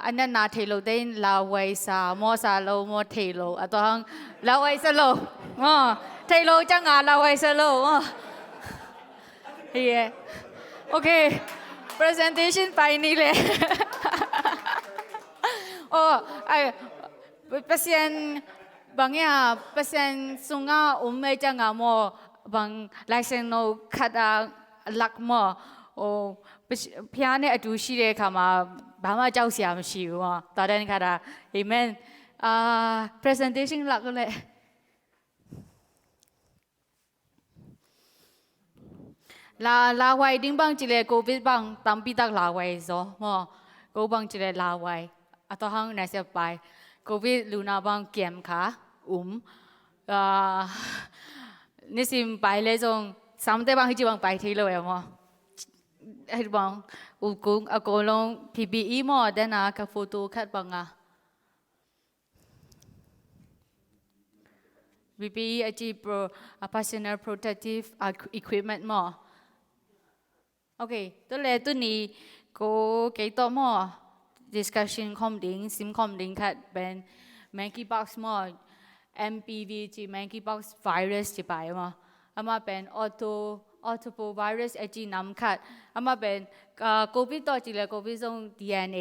S1: อันนั้นนาเทโลเดนลาไวซามอซาโลมอเทโลตัวหังลาไวซาโลเทโลจังลาไวซาโลเฮียโอเค presentation ไปนี่เลยโอ้ไอเปอร์เซ็นต์บางอย่างเปอร์เซ็นต์สุงาไม่จังมอบางไลเซนโนขัดลักมอโอ้พี่อันเนี่ยดูสิเลยค่ะมาบ้ามาเจ้าเสียมชิวตอนนั้นค่ะเอเมนpresentation หลักเลยลาไว้ดิ้งบางจีเลยโควิดบางตั้มปีตักลาไว้ซะก็บางจีเลยลาไว้ตัวห้องไหนเสียไปโควิดลูน่าบางเกมค่ะนี่สิไปเลยจงสามแต่บางที่บางไปที่เลยให้บางกุ้งก็ลง PPE หมดเดนะกับโฟโต้คัดบาง PPE aji pro personal protective equipment มอโอเคตัวแรกตัวนี้ก็เกี่ยวกับมอ discussion คอมดิ้งซิมคอมดิ้งคัดเป็น monkeypox มอ MPV จี monkeypox virus จีไปมออามาเป็น autovirus ไอจีน้ำคัดอามาเป็นโควิดต่อจีเลยโควิดส่ง DNA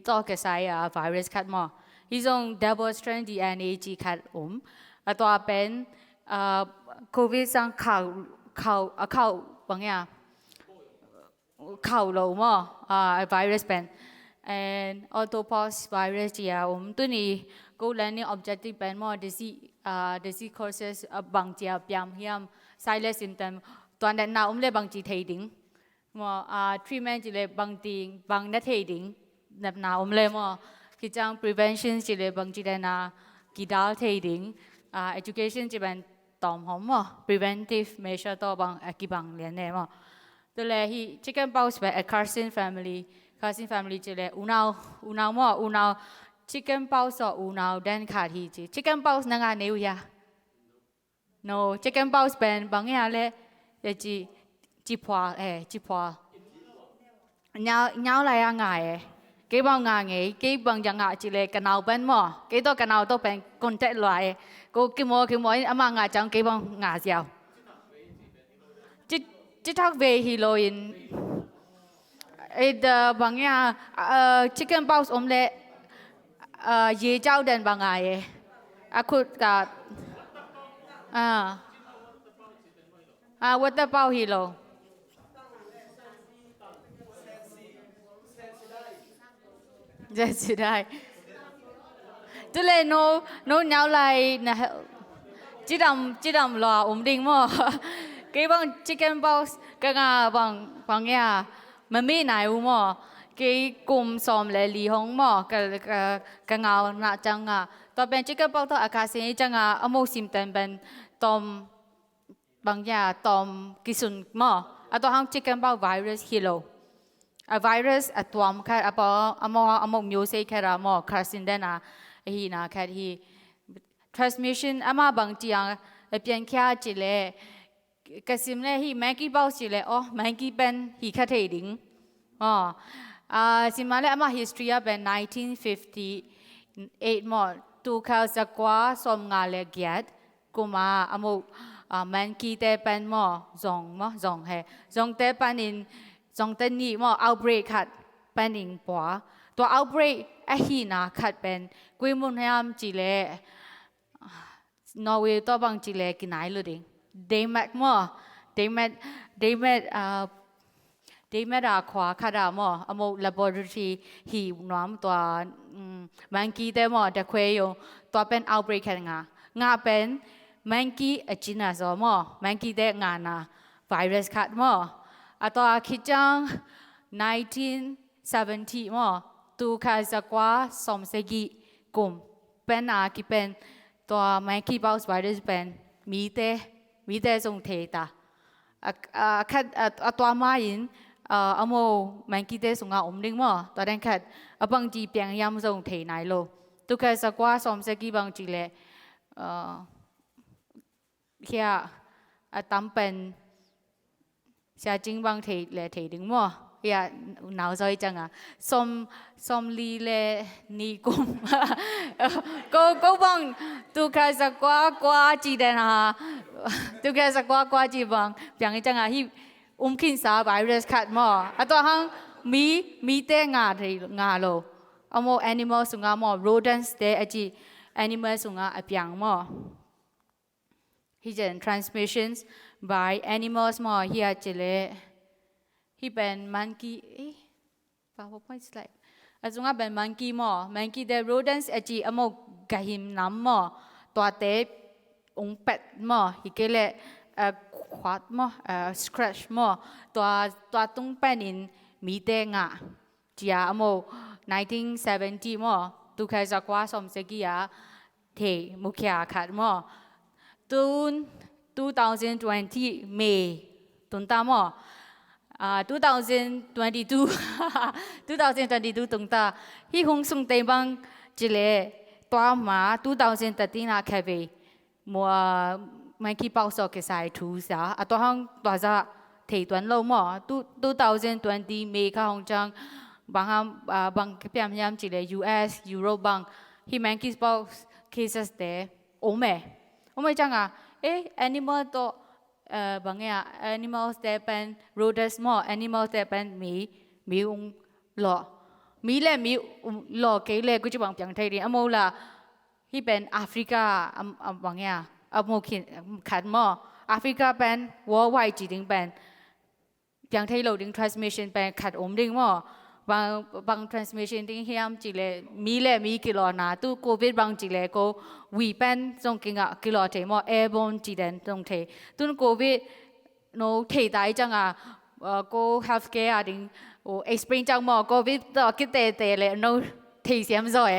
S1: ต่อkisai virus คัดมอที่ส่ง double strand DNA จีคัดตัวเป็นโควิดส่งเข้าบางอย่างเข้าโลมอvirus เป็น and autopox virus จีตัวนี้ก็ learning objective เป็นมอ disease causes บางจีพยายาม silent symptom ตัวนั้นน่าเลยบางจีเทดิ้งมอtreatment จีเลยบางทีบางนัดเทดิ้งน่าเลยมอกิจกรรม prevention จีเลยบางจีได้น่ากิดาลเทดิ้งeducation จีเป็นตอมหอมมอ preventive measure ต่อบางกี่บางเรียนเนี่ยมอตัวแรกที่ chickenpox เป็น Carson family จีเลยอุณาวมออุณาว chickenpox สออุณาวเด่นขาดที่จี chickenpox นั่งงานเนี่ยอยู่ยา no chickenpox เป็นบางอย่างเลยเดี๋ยวจีพัวเงาอะไรยังไงกี่บางงานกี่บางอย่างจีเลยกันเอาเป็นมอกี่ตัวกันเอาตัวเป็นคนเจ็ดลอยก็กี่โมอามังงานจังกี่บางงานเดียวจิตทักเวฮิโรอินบางอย่างchickenpox เลยเย่เจ้าเดินบางไงคุดกับwater เป้าฮิโรจะสิได้ตัวเลยโนเงาไรนะจิดำรอดิ่งมั้งกี่บาง chickenpox ก็งาบางอย่างมันไม่ไหนมั้งกี่กลุ่มสมเลยลีหงมั้งก็งาหน้าจังตัวเป็น chickenpox ตัวอาการสิ่งจังอโมซิมเต็มเป็นตอมบางอย่างตอมกิสุนมั้งตัวห้อง chickenpox virus ฮิโลvirus ตัวมันแค่อโมมิวสิกแค่ละมั้งคาร์ซินเดน่ะฮีน่ะแค่ที่ transmission มาบางทีเปลี่ยนแค่จีเลยก็สิมเลยฮี monkeypox จีเลยmonkey เป็นฮีแค่เทดิ้งสิมาเลยมา history เป็น1958มั้งตัวเขาจะกว่าสมงานเลยเกียรติกูมาmonkey เตเป็นมั้งจงเฮจงเตเป็นจงเตนี่มั้ง outbreak ขัดเป็นอิงปัวตัว outbreak ฮีน่ะขัดเป็นกุยมุนยามจีเลยนอร์เวย์ตัวบางจีเลยกินไหนเลยดิเดมักมั้งเดมัดขวาขัดมั้งอโม laboratory ฮีน้ำตัวmonkey เตมั้งเด็กคุยอยู่ตัวเป็น outbreak แค่งาเป็น monkey จีน่าซอมั้ง monkey เตงาน่ะ virus ขัดมั้งตัวคิดจัง1970มั้งตัวเขาจะกว่าสมศกีกลุ่มเป็นกี่เป็นตัว monkeypox virus เป็นมีแต่ทรงเทตาคัดตัวมาอินอโม monkey เตทรงดิ่งมั้งตัวนั้นคัดบางทีเพียงยามทรงเทไหนโลตัวเขาจะกว่าสมศกีบางทีเลยแค่ตั้มเป็นเสียจริงบางทีเลยเทดึงมั้งหนาวใจจังสมลีเลยนี่กุมก็บางตัวแค่สักกว่าจีเดนะตัวแค่สักกว่าจีบางอย่างนี้จังที่คินซาไวรัสขัดมั้งตัวห้องมีแต่งาโลอโม animal สุงามั้ง rodents เตอจี animal สุงาเปียงมั้ง hidden transmissions by animals มั้งเฮียเจเลที่เป็น monkey PowerPoint slide จุงเป็น monkey มั้ง monkey เด rodents จีอโมกะหิมน้ำมั้งตัวเตะเป็ดมั้งที่เกลขวาดมั้งscratch มั้งตัวตุ้งเป็นมีแต่งาจีอโม1970มั้งตัวเคยจะกว่าสมศกีเทมุขยาขัดมั้งตุน2020 May ตุนตามมั้ง2022 ตรงตาที่คงส่งเต็มบังจิเล ตัวมา2013นะแค่ไปมัวไม่คิดเป้าสอกสายทูสาตัวห้องตัวจะถี่ตัวเราหมอ2020เมฆาห้องจังบางพยายามจีเลย US ยุโรปบางที่ไม่คิดเป้า cases เดโอเมจังanimal ตัวบางอย่าง animal แต่เป็น rodents หมอ animal แต่เป็นมีหล่อมีเลยมีหล่อเกลี่ยกูจะบางอย่างไทยดีอโมล่ะที่เป็นแอฟริกาบางอย่างอโมขัดหมอแอฟริกาเป็น worldwide จีดิงเป็นอย่างไทยเราดิ้ง transmission เป็นขัดดิ้งหมอบาง transmission ดิ้งเฮียมจีเลยมีกิโลนะตู้โควิดบางจีเลยก็วีเป็นตรงกิโลเทหมอ airborne จีเดนตรงเทตู้โควิดโนเทได้จังก็ healthcare ดิ้งโอ้ explain จังหมอโควิดต่อคิดเตะเลยโนเทเสียมซอย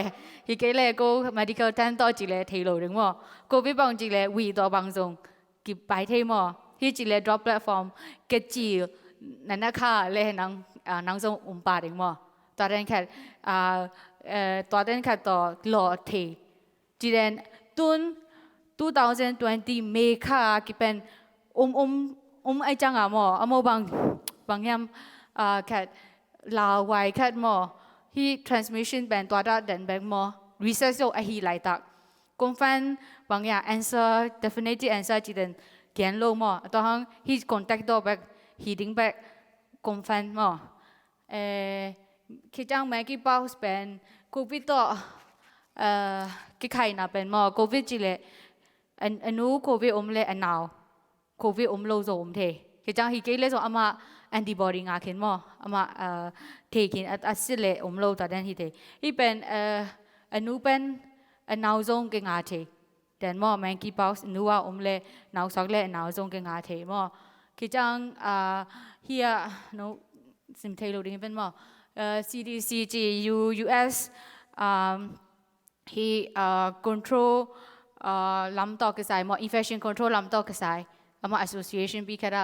S1: ที่เกเลยก็ medical ท่านต่อจีเลยเทโลดิ้งหมอโควิดบางจีเลยวีต่อบางทรงกิบไปเทหมอที่จีเลย drop platform เกจีนั่นนะคะเลยนางทรงปาดิ้งหมอตอนนั้นแค่ต่อหล่อเทจีเดนตุน2020เมฆากิเป็นไอจังหมออโมบางยามแค่ลาวไว้แค่หมอที่ transmission เป็นตัวดัดเดินแบบหมอ research ไอฮีไลตักconfirm บางอย่าง answer definitely answer จีเดนเขียนลงหมอตอนนั้นที่ contact ตัวแบบฮีดิ้งแบบ confirm หมอคิดจังแม่กี่เป้าเป็นโควิดต่อกี่ใครนะเป็นหมอโควิดจีเลยอันนู้โควิดเลยอันหนาวโควิดโลโซเทคิดจังฮีเกเลยส่งอามาแอนติบอดีงาเข็นหมออามาเทกินอัดสิเลยโลตอนนั้นฮีเทฮีเป็นอันนู้เป็นอันหนาวซงเกงาเทแต่หมอแม่กี่เป้าอันนู้ว่าเลยหนาวสักเลยหนาวซงเกงาเทหมอคิดจังเฮียโนสิมเทโลดิ้งเป็นหมอCDC จี US ที่control ลำต่อกระสายหมอ infection control ลำต่อกระสายมา association ปีแค่ละ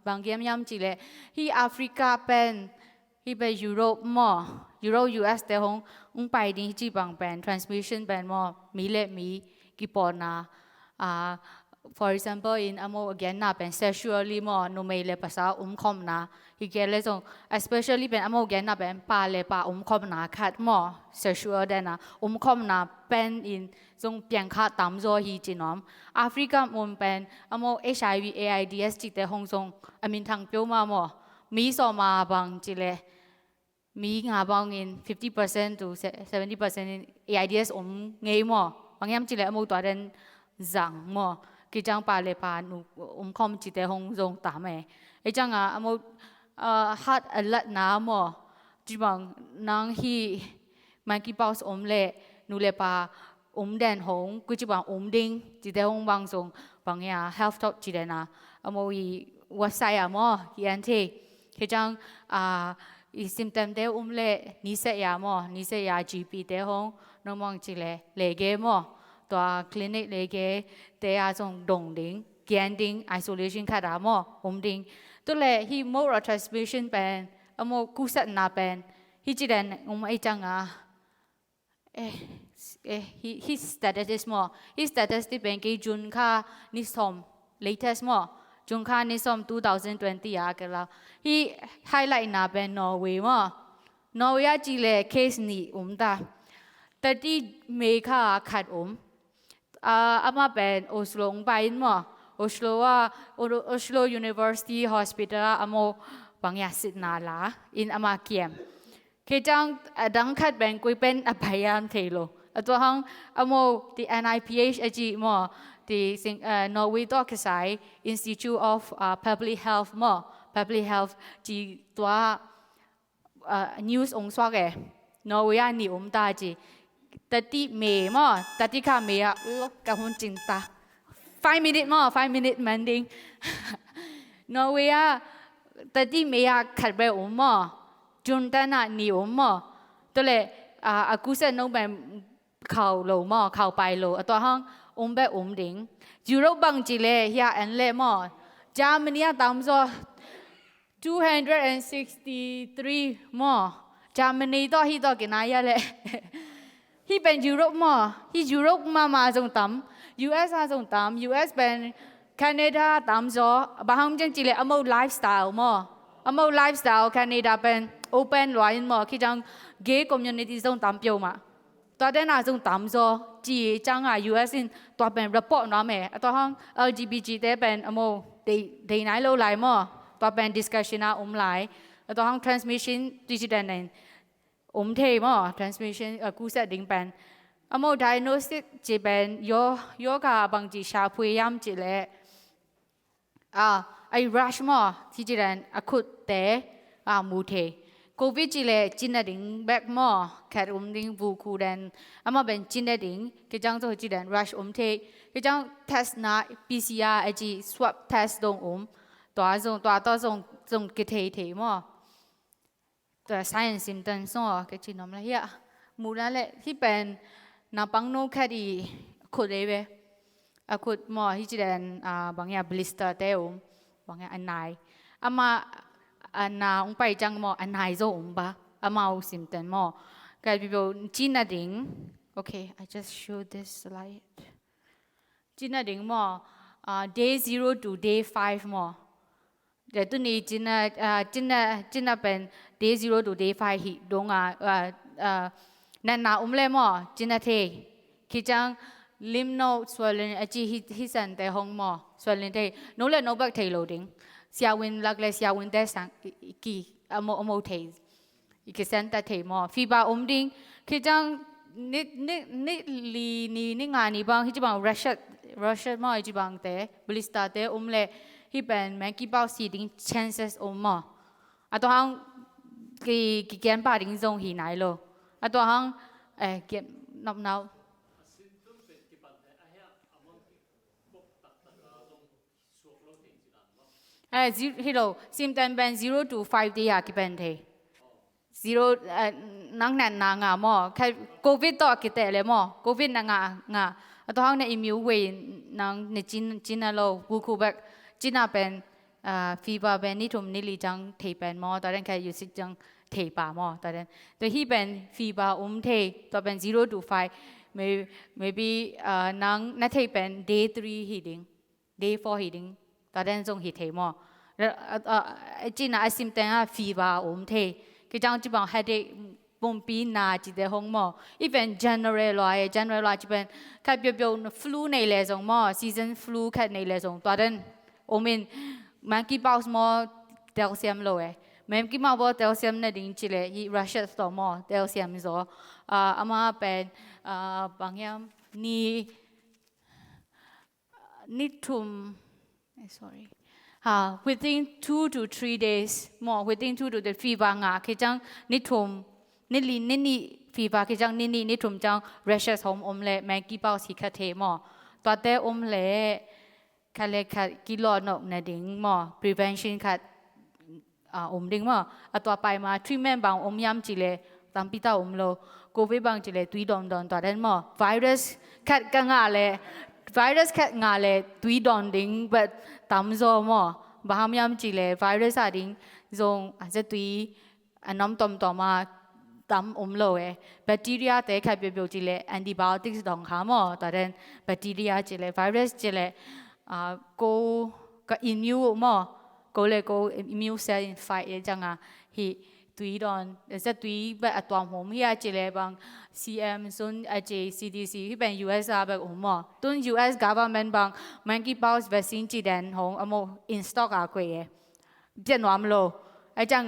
S1: บางย้ำจีเลยที่แอฟริกาเป็นที่ไปยุโรปหมอยุโรป US แต่ของไปดิ้งจีบางเป็น transmission เป็นหมอมีกี่ปอนนะfor example in amo again na pen sexually mo no may le pasa khom na hi ke le song especially pen amo again na pen pa le pa khom na khat mo sexual den na khom na pen in song pian kha tam zo hi chinom africa mon pen amo hiv aids chi te hong song amin thang pyo ma mo mi so ma bang chi le mi nga bang in 50% to 70% in aids ngei mo bang yam chi le amo twa den zang moกิจังปาเลปานุคอมจิตเตหงจงตามไอจังอโมฮัดอัลลัดน้ำมจีบังนางฮีมันกี่ปาวสเล่นูเลปาแดนหงกุจิบังดิ้งจิตเตหงบางทรงบางอย่าง health talk จิตเตนะอโมอีเว็บไซต์ยันเทกิจังอีซิมเต็มเตเล่นิเสีย GP เตหงน้องมองจิเลเกตัวคลินิกเลยเตะส่งดงดิ้งแกนดิ้ง isolation ขาดหมอดิ้งตัวเลยที่ mode of transmission เป็นหมอกุศลนาเป็นที่จีเดนไอจังhis status หมอ his status ที่เป็นกี่จุนค่านิสม latest หมอจุนค่านิสม2020กันแล้วที่ highlight นาเป็น Norway หมอ Norway จีเลย case นี้ตาแต่ที่เมฆาขัดอามาเป็นโอสโลไปหมอโอสโล University Hospital อาโมบางอย่างสิทธิ์นาลาอินอามาเกียมเคจังดังขัดเป็นกุยเป็นอภัยอันเทโลตัวห้องอาโมที่ NIPH จีหมอที่Norway ตัวกระสาย Institute of Public Health หมอ Public Health จีตัว news องค์สวกNorway นี่ตาจีแต่ที่เมย์มั้งแต่ที่ข้าเมย์ลบกับคนจินตา5 minutes มั้ง5 minutes มันดิ้งนอร์เวย์แต่ที่เมย์ขัดไปมั้งจุนแต่น่ะนี่มั้งตัวเลยอากุศลน้องเป็นข่าวโลมั้งข่าวไปโลตัวห้องแบบดิ้งยุโรปบางจีเลยเฮียอันเล่มั้งจามันเนี่ยตามตัว263มั้งจามันนี่ตัวที่ตัวกินอะไรเลย ที่เป็นยุโรปมั้งที่ยุโรปมาส่งตำ US ส่งตำ US เป็นแคนาดาตำจ้ะบางจังจีเลยอโมไลฟ์สไตล์มั้งอโมไลฟ์สไตล์แคนาดาเป็น open ไว้มั้งคือจัง gay community ส่งตำเปียวมาตอนนั้นส่งตำจ้ะจีจังUS ตัวเป็น report นะแม่ตัวห้อง LGBT แต่เป็นอโมได้ไหนเราไล่มั้งตัวเป็น discussion ไล่ตัวห้อง transmission digital นั่นเทมั้ง transmission กู้เสด็จเป็นอโม diagnosis จีเป็นโยกาบางจีชาพยายามจีเลยไอ้ rush มั้งที่จีเป็นคุดแต่มูเทโควิดจีเลยจีนดิ่งแบกมั้งแค่ดิ่งบุคูเดนเป็นจีนดิ่งก็จังตัวจีเดน rush เทก็จัง test นะ PCR ไอจี swab test ตรงตัวส่งกิเทมั้งตัว science symptoms ส่งก็จีนอมเลยมูนั่นแหละที่เป็นนับปังโนแค่ดีขุดเลยเว้ยขุดมั้งที่จีเดนบางอย่าง blister เต้บางอย่างอันไหนมาอันน่าไปจังมั้งอันไหนจะปะมาเอา symptom มั้งก็แบบจีนดิ่งโอเค I just show this slide จีนดิ่งมั้งday 0 to day 5มั้งแต่ตัวนี้จีนเป็น day 0 to day 5ฮิตรงนั่นน่ะเลยมั้งจีนเทคิดจัง lymph node swelling จีฮิสันแต่ห้องมั้ง swelling เทโน้นเลยโน้บักเทโลดิ้งเสียวินลักเลยเสียวินแต่สังกีโมเทอีกเซนต์เทมั้งฟีบาดิ้งคิดจังนี่งานนี้บางที่จะบาง rush มั้งที่บางแต่ blister แต่เลยที่เป็นแมงกี้เป้าสีดิ้ง chances มั้งตัวห้องกี่แกนป่าดิ้งทรงหีไหนโลตัวห้องเก็บนับฮิโร่ซิมตันเป็น0 to 5 day กี่เป็นเท0นั่งนั่นนางมั้งแค่โควิดต่อกี่แต่เลยมั้งโควิดนางตัวห้องในอิมิวเวนังในจีนเราบุคุแบบจีน่าเป็นฟีบาเป็นนี่ทุ่มนี่ลีจังเทเป็นมั้งตอนนั้นแค่อยู่สิจังเทป่ามั้งตอนนั้นตัวที่เป็นฟีบาเทตัวเป็น0 to 5 maybe นั่นเทเป็น day 3 heating day 4 heatingตอนนั้นส่งฮิตเทมั้งจีน่าซิมตันฟีบาเทก็จังจีบัง headache ปุ่มปีน่าจีเดห้องมั้ง even general จีเป็นแค่เปียว flu ในเลยส่งมั้ง season flu แค่ในเลยส่งตอนนั้นแมงกี้เป้าสมอเดลเซียมโลแมงกี้มาบอกเดลเซียมในดิ่งจีเลยที่รัสเซียต่อมั้งเดลเซียมโซมาเป็นบางอย่างนี่ทุ่ม sorry within 2 to 3 days มั้ง within 2 to 3 ฟีบางคือจังนี่ทุ่มนี่ฟีบาคือจังนี่ทุ่มจัง rashes หอมเลยแมงกี้เป้าสีขาวเทมั้งตัวเต้เลยแค่เล็กกิโลนกในดิ่งมั้ง prevention ค่ะดิ่งมั้งตัวไปมา treatment บางยำจีเลยตามพิธาโลโควิดบางจีเลยตุยดอนตัวนั้นมั้ง virus คัดกังอะไร virus คัดงาเลยตุยดอนดิ่งแบบตามโซมั้งบางยำจีเลย virus ดิ่งทรงอาจจะตุยน้ำต่อมาตามโลแบคทีเรียแต่แค่เปียวจีเลย antibiotics ดองหามั้งตอนนั้นแบคทีเรียจีเลย virus จีเลยก็อิมมิวมั้งก็เลยก็อิมมิวเซลล์ไฟจังที่ตุยดอนจะตุยแบบตัวผมที่อาจจะเลยบาง CM ส่วนอาจจะ CDC ที่เป็น US แบบมั้งตุน US government บาง monkey pox vaccine จีเดนของin stock คุยเจ้าหนุ่มโลไอ้จัง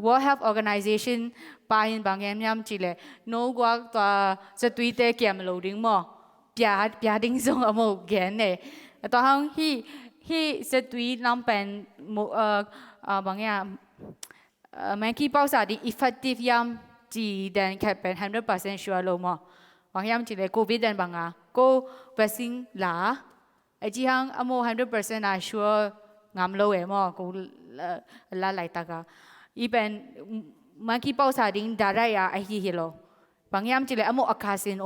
S1: World Health Organization ไปบางอย่างจีเลยโน้กว่าตัวจะตุยเตะเกี่ยมโลดิ้งมั้งอย่าดิ้งส่งแกนเนี่ยตอนที่จะตุยน้ำเป็นบางอย่างแมงกี้เป้าสาดี effective ยำจีเดนแค่เป็น 100% sure โลมั้งบางอย่างจีเลยโควิดเดนบางก็ vaccine ล่ะไอ้จีฮัง100% sure งามโลมั้งก็ละหลายตากาอีเป็นแมงกี้เป้าสาดีดาราไอ้ที่โลบางอย่างจีเลยอาคาซิน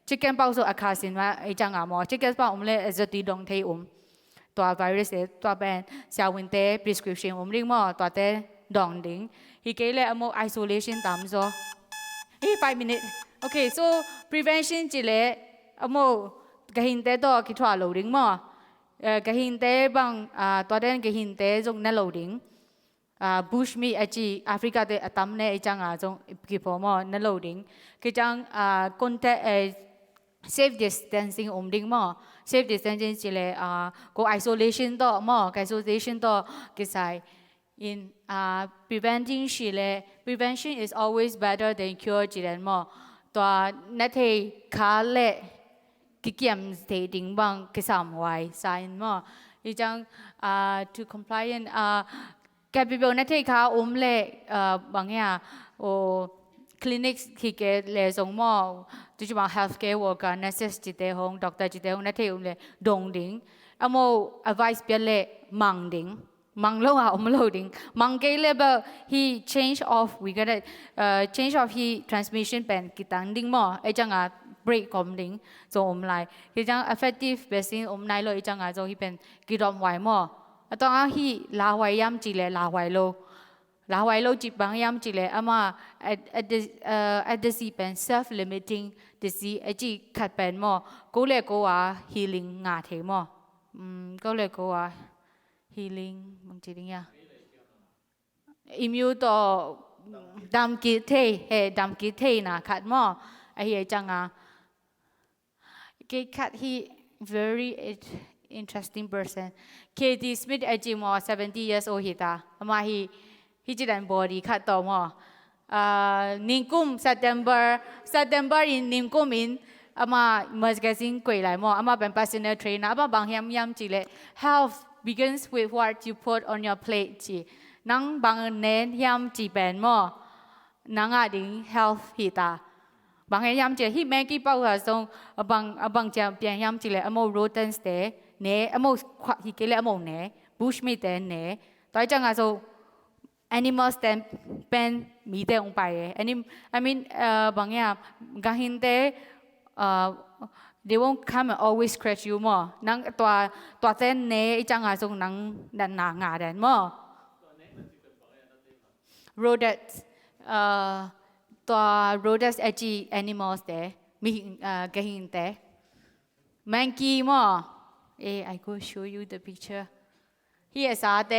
S1: chicken 包ဆိုအခါစင်မှာအကြောင်းကမော chicken 包我们嘞是对动态ตัว virus ตัวเป็นชาวินเต้ prescription ผมเรียกว่าตัวเต้ดองดิ้งฮีเกลเลยอโม isolation ตามซอ 5 minutes okay so prevention จิเลอโมกะหินเตตอคิดว่า loading มอกะหินเตบังตัวเด่นกะหินเตจงนั่น loading bush meat อจีแอฟริกาเตอตัมเนจังจงกิพอมอนั่น loading คือจังcontact safe distancing ดิงมอ safe distancing จิเลgo isolation ต่อมอ isolation ต่อกิไซin preventing จิเล prevention is always better than cure จิเลมอตัวนัทเทขาเล่กิเกียมเตดิงบังกิสามไว้ไซน์มออีจังto compliant แกปิเบลนัทเทขาเล่บางอย่างโอclinic ที่เกเลส่งมอจุดจุดมา healthcare worker nurses จิตเตหง doctor จิตเตหงนัทเทเลดงดิงอโม advice เปเลมังดิงมังโลหะอมโลดิงมังเกเลเบล he change of we got it change of he transmission เป็นกิตังดิงมอไอจังbreak อมดิงจงอมไลคือจัง effective vaccine อมไนโลไอจังจงที่เป็นกิดอมไวมอตอนนั้นที่ลาไวยัมจิเลลาไวโลลาไวโลจิบางยามจิเลอามาat the sea เป็น self limiting disease ไอจีขัดเป็นมอก็เลยก็ว่า healing งาเทมอก็เลยก็ว่า healing บางทีเนี่ยimmune ต่อดำกิเทดำกิเทนะขัดมอไอเหี้ยจังกิขัด he very interesting person Katie Smith ไอจีมอ70 years old ฮิตาอามาheจิดันบอดี้ขัดต่อมอนิงกุม September in นิงกุม in อามาเมื่อกี้สิ่งคุยหลายมออามาเป็น personal trainer อามาบางยามจิเล health begins with what you put on your plate จีนังบางเน้นยามจีเป็นมอนังดิ่ง health ฮิตาบางยามจิที่แม่กี่เป้าค่ะส่งบางจะเปลี่ยนยามจิเลอามา rodents เตเนอามาฮิเกเลอามาเน bush meat เตเนต่อจังส่งanimals เต็มเป็นมีเตองไปอันนี้ I mean บางอย่างกะหินเตthey won't come and always scratch you มั้งนังตัวเต้นเนยจังส่งนังดันหนางาแดนมั้ง rodents ตัว rodents ไอจี animals เตมีกะหินเต monkey มั้งI go show you the picture here สาเต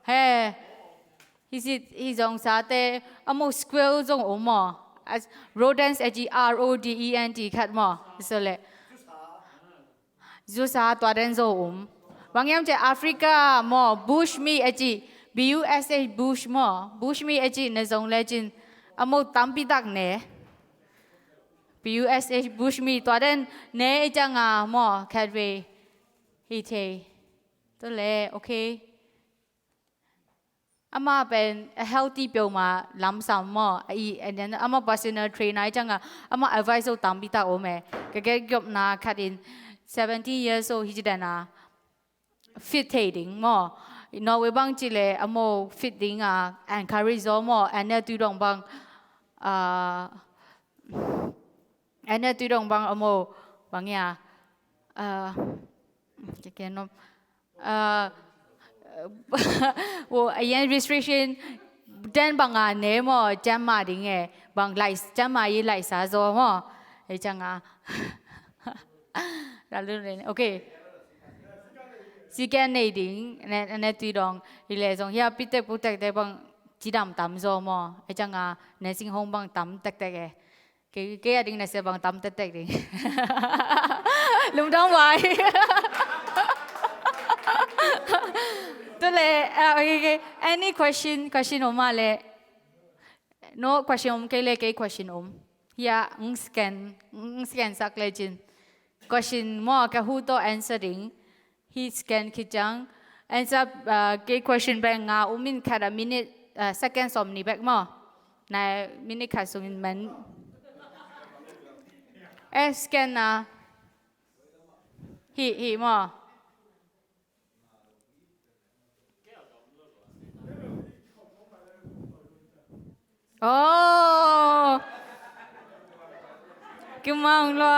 S1: เฮ้he's on ซาเตอโม squirrel จงอมอ rodents rodent ขัดมอสิเลจูซาตัวเดนจงอมบางอย่างจะแอฟริกามอ bush meat bush bush มอ bush meat ในจงเลจินอโมตัมปิดักเน bush meat ตัวเดนเนจังมอ cadway ฮีเทตัวเลโอเคอามาเป็น healthy เปียวมาล้ำซ้ำมออันนั้นอามา personal trainer จังอามา advice เอาตามพิตาโอเมก็แค่ยกนาคัดอิน70 years old ฮิจิดานา fit trading มอนอร์เวย์บางจิเลอามา fitting encourage มออันนี้ตุดงบางอันนี้ตุดงบางอามาบางอย่างจะแค่นว่าอย่าง restriction เดินบางงานเนี่ยมอจำมาดิ่งบางไลซ์จำมายี่ไลซ์ซาโซมอไอจังเราเรื่องนี้โอเคสิแกนในดิ่งในตีดองอีเล่จงเฮียพิเตปุตเตกได้บางจีดำตำโซมอไอจังในสิงหงบางตำเตกเกย์ดิ่งในเสบางตำเตกดิ่งลุงต้องไว้ตัวเล่any question ออกมาเลย no question อมเกย์เลย question อมอย่าscan สักเลยจิน question มั่วกับหูโต answering he scan คิดจัง answer เกย์ question แบ่งมินแค่ละ minute second สมนี่แบกมั่วใน minute ขาดส่งมันscan นะheมั่วโอ้กิมมังล่ะ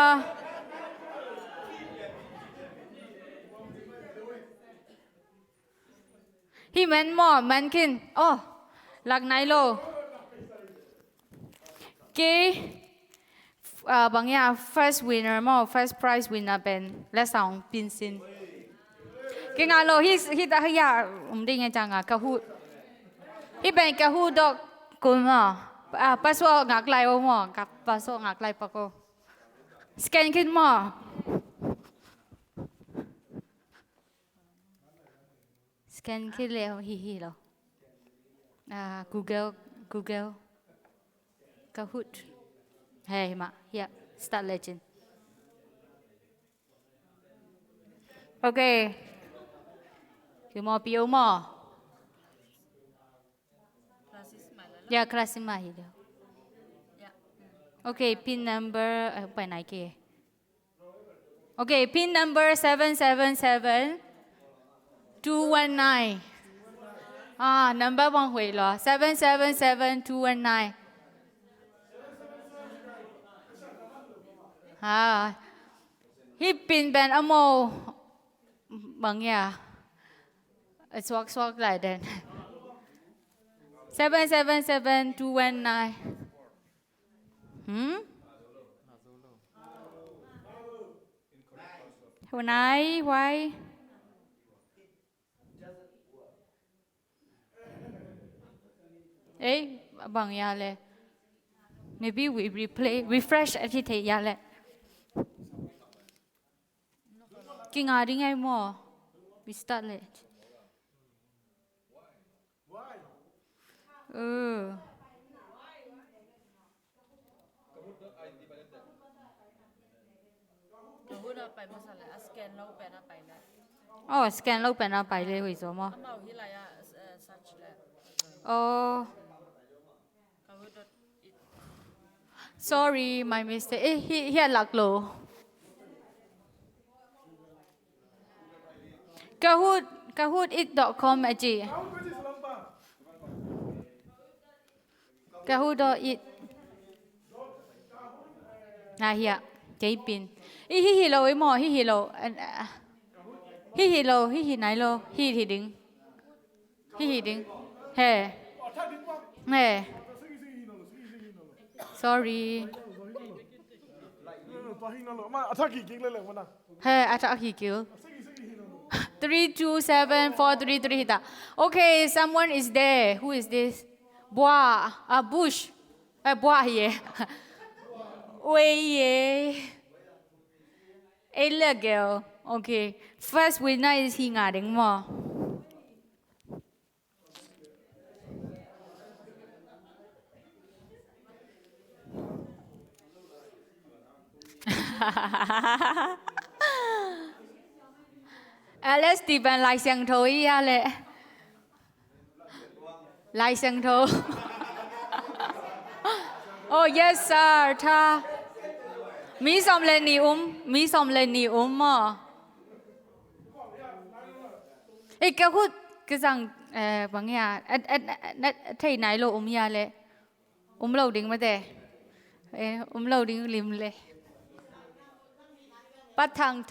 S1: ฮิมันหมอมันขึ้นโอ้หลักไหนโล บางอย่าง first winner มั้ง first prize winner เป็นและสองปินซินกิงานโลฮิตาฮิยาได้ไงจังอ่ะกะฮูฮิเป็นกะฮูดอกกุมอ่ะปัสสาวะงักไลโอมั้งกับปัสสาวะงักไลปะโกสแกนขึ้นมั้งสแกนขึ้นเลยฮิโลGoogle Kahoot hey ma yeah start legend okay cứ mò piu mò yeah class in my video okay pin number ไปไหนเก okay pin number 777 219number วางหวยเหรอ777 219ฮิปปินเป็นอโมบางอย่างสวกหลายเดือน777 219หัวไหนไว้บางอย่างเลย maybe we replay refresh อาทิตย์ยาเลยกินอะไรไงมั่ว we start late ไปมาสั่นเลยสแกนเราเป็นอะไรเลยสแกนเราเป็นอะไรเลยวิศวะมั้งsearch เลยsorry my mistake heหลักโลkahoot.com อาจี kahoot.it เฮียเจ๊ปินฮิโลไอ้หมอฮิโลฮิไหนโลฮิดึงเฮ้ sorry เฮ้อาจจะกี่กิล327 433 hita okay someone is there who is this bush ye girl okay first winner is he ngading mo Alex Stephen lại sang thôi à lệ lại sang thôi oh yes sir tha mi som lên ni mà cái hút cái rằng bằng nhà thầy này lộ ya lệ lâu đỉnh mà thế lâu đỉnh lim lệ bắt thang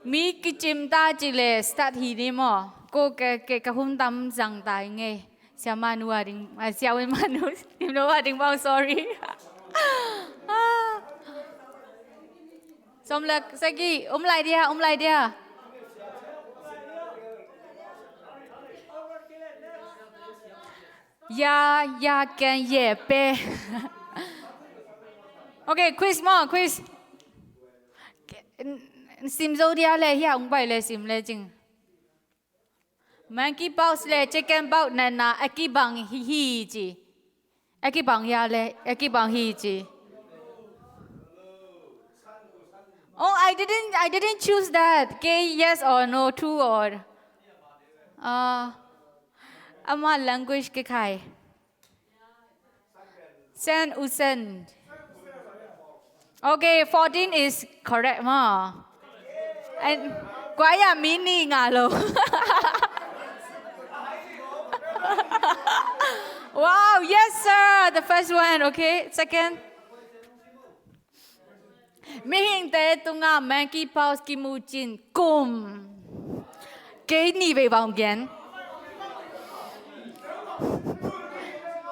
S1: mi cái chim ta chỉ là start hi đi mà cô cái hôm tâm rằng tại nghe Siamah nuôi đình Siamah nuôi tìm đâu đình bao sorry xong là sao kia lại đi ya can ye pe okay quiz sim zodiac le hi ông bài le sim le chừng monkey box le chicken box na aki bang hi ji aki bang ya le aki bang hi ji oh I didn't choose that okay yes or no true or ama language ke khai sen usen okay 14 is correct ma and quá ya mini ngà lo wow yes sir the first one okay second mi hình tế tu nga monkey pause ki mu chin kum cái ni về vòng kiến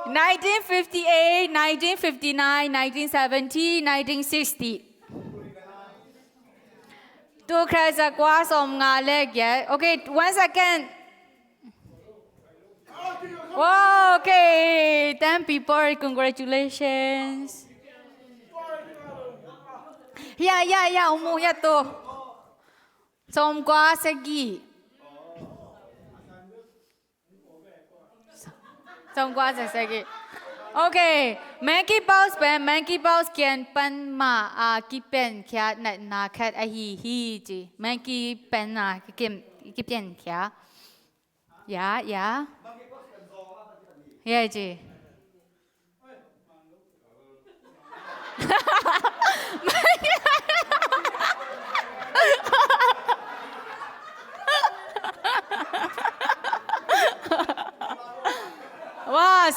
S1: 1958 1959 1970 1960ตัวใครจะกว่าสมงานเล็กเยอะโอเค one second wow okay 10 people congratulations yeah อุโมยะตัวสมกว่าสักกี่สมกว่าสักกี่โอเค monkey bounce เป็น monkey bounce เขียนเป็นมากี่เป็นแค่นาแค่ฮีจี monkey เป็นกี่เป็นแค่yeahจี wow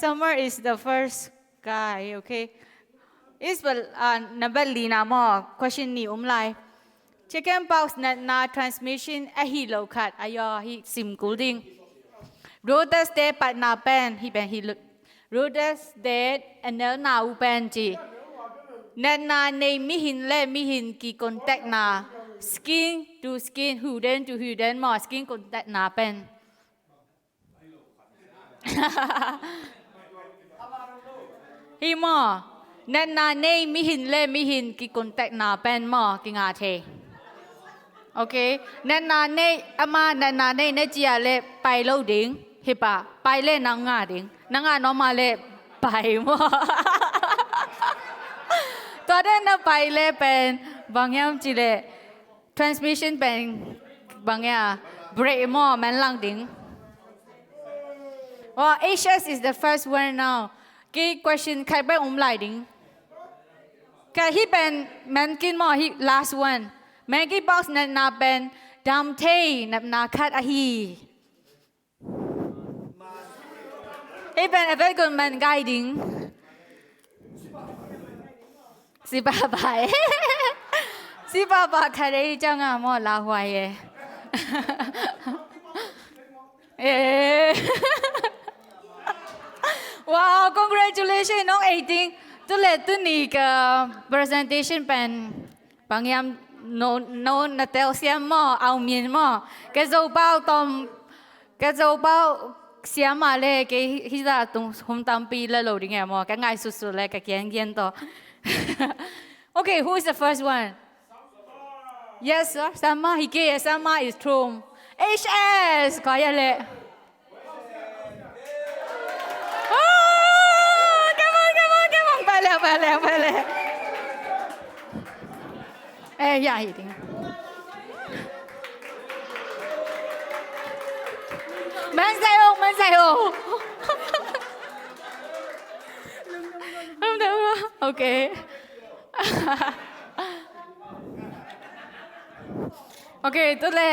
S1: summer is the first guy okay is number lina mo question ni umlai chicken pox na transmission hi lo khat ayo hi sim kulding rodas de pat na pen hi ben hi rodas de anel na u pen ji na nei mi hin ki contact na skin to skin huden to huden mo skin contact na pen hi mo na nei mi hin ki contact na pen mo ki nga the okay na nei ama na nei ne ji le pai lo ding hi pa pai le na nga ding na nga no ma le pai moตัวเด่นนะไปเลยเป็นบางอย่างจีเลย transmission เป็นบางอย่าง break มั่วมันลังดิ้ง well HS is the first one now กี่ question ใครเป็นไหลดิ้งแค่ที่เป็นมันกินมั่วที่ last one มันกี่ box นั้นน่าเป็นดำเทน่าคัดอะฮีที่เป็น very good man guiding si baba khare changa mo la hwa ye wow congratulationsน้อง18ตุเลตุนี่ก็ presentation เป็นบางอย่างno na tel siam mo au mien mo cái dấu bao tom cái dấu bao xiêm mà lệ cái khi ra tung hôm tam pi lệ lâu đi nghe mo cái ngày sụt sụt lệ cái kiên to okay who is the first one yes sir Siamah hi ke Siamah is true HS có ya lệ come onไปเลยอย่าหิดิมันใส่โอโอเคโอเคตัวเลย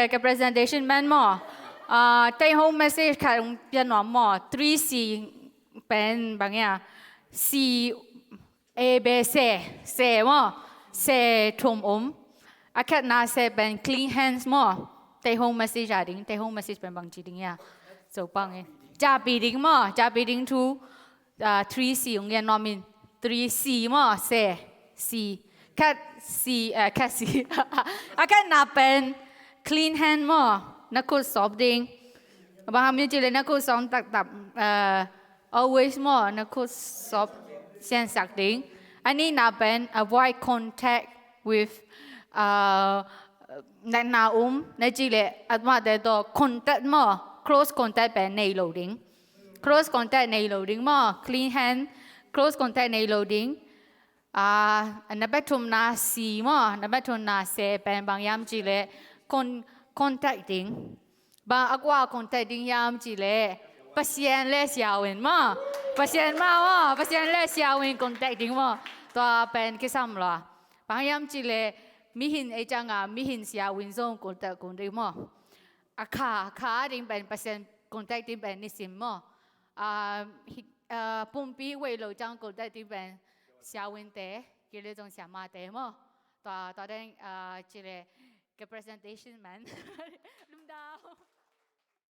S1: แก presentation มันหมอtake home message ค่ะเปลี่ยนหนอหมอ3C เป็นบางอย่าง C A B C หมอ C ทุ่มอาแค่น่าเซเป็น clean hands หมอ take home message อ่ะดิ้ง take home message เป็นบางจีดิ้งอ่ะจบปังเองจ่าปีดิ้งหมอจ่าปีดิ้งทู3C องค์เรียนนอมิน 3C หมอ C แค่ C แค่ C อาแค่น่าเป็น clean hand หมอนักคุยสอบดิ้งบางคำยังจีเลยนักคุยสอนตับalways หมอนักคุยสอบเส้นสักดิ้งอันนี้น่าเป็น avoid contact with นาในจีเลยอันว่าแต่ตัว contact หมอ close contact เป็นใน loading close contact ใน loading หมอ clean hand close contact ใน loading อันนั้นเป็นทุ่มนาสีหมออันนั้นเป็นทุ่มนาเซเป็นบางยามจีเลย contacting บางอักว่า contacting ยามจีเลยpatient เล่เสียวินหมอ patient มาหมอ patient เล่เสียวิน contacting หมอตัวเป็นกี่ซ้ำล่ะบางยามจีเลยมีหินไอจังมีหินเสียวินส่ง contact หมอขาดิ้งเป็น patient contacting เป็นนิสิมหมอปุ่มปีเวลาจัง contacting เป็นเสียวินเตะกี่เลยจงเสียมาเตะหมอตัวเด้งจีเลยกับ presentation man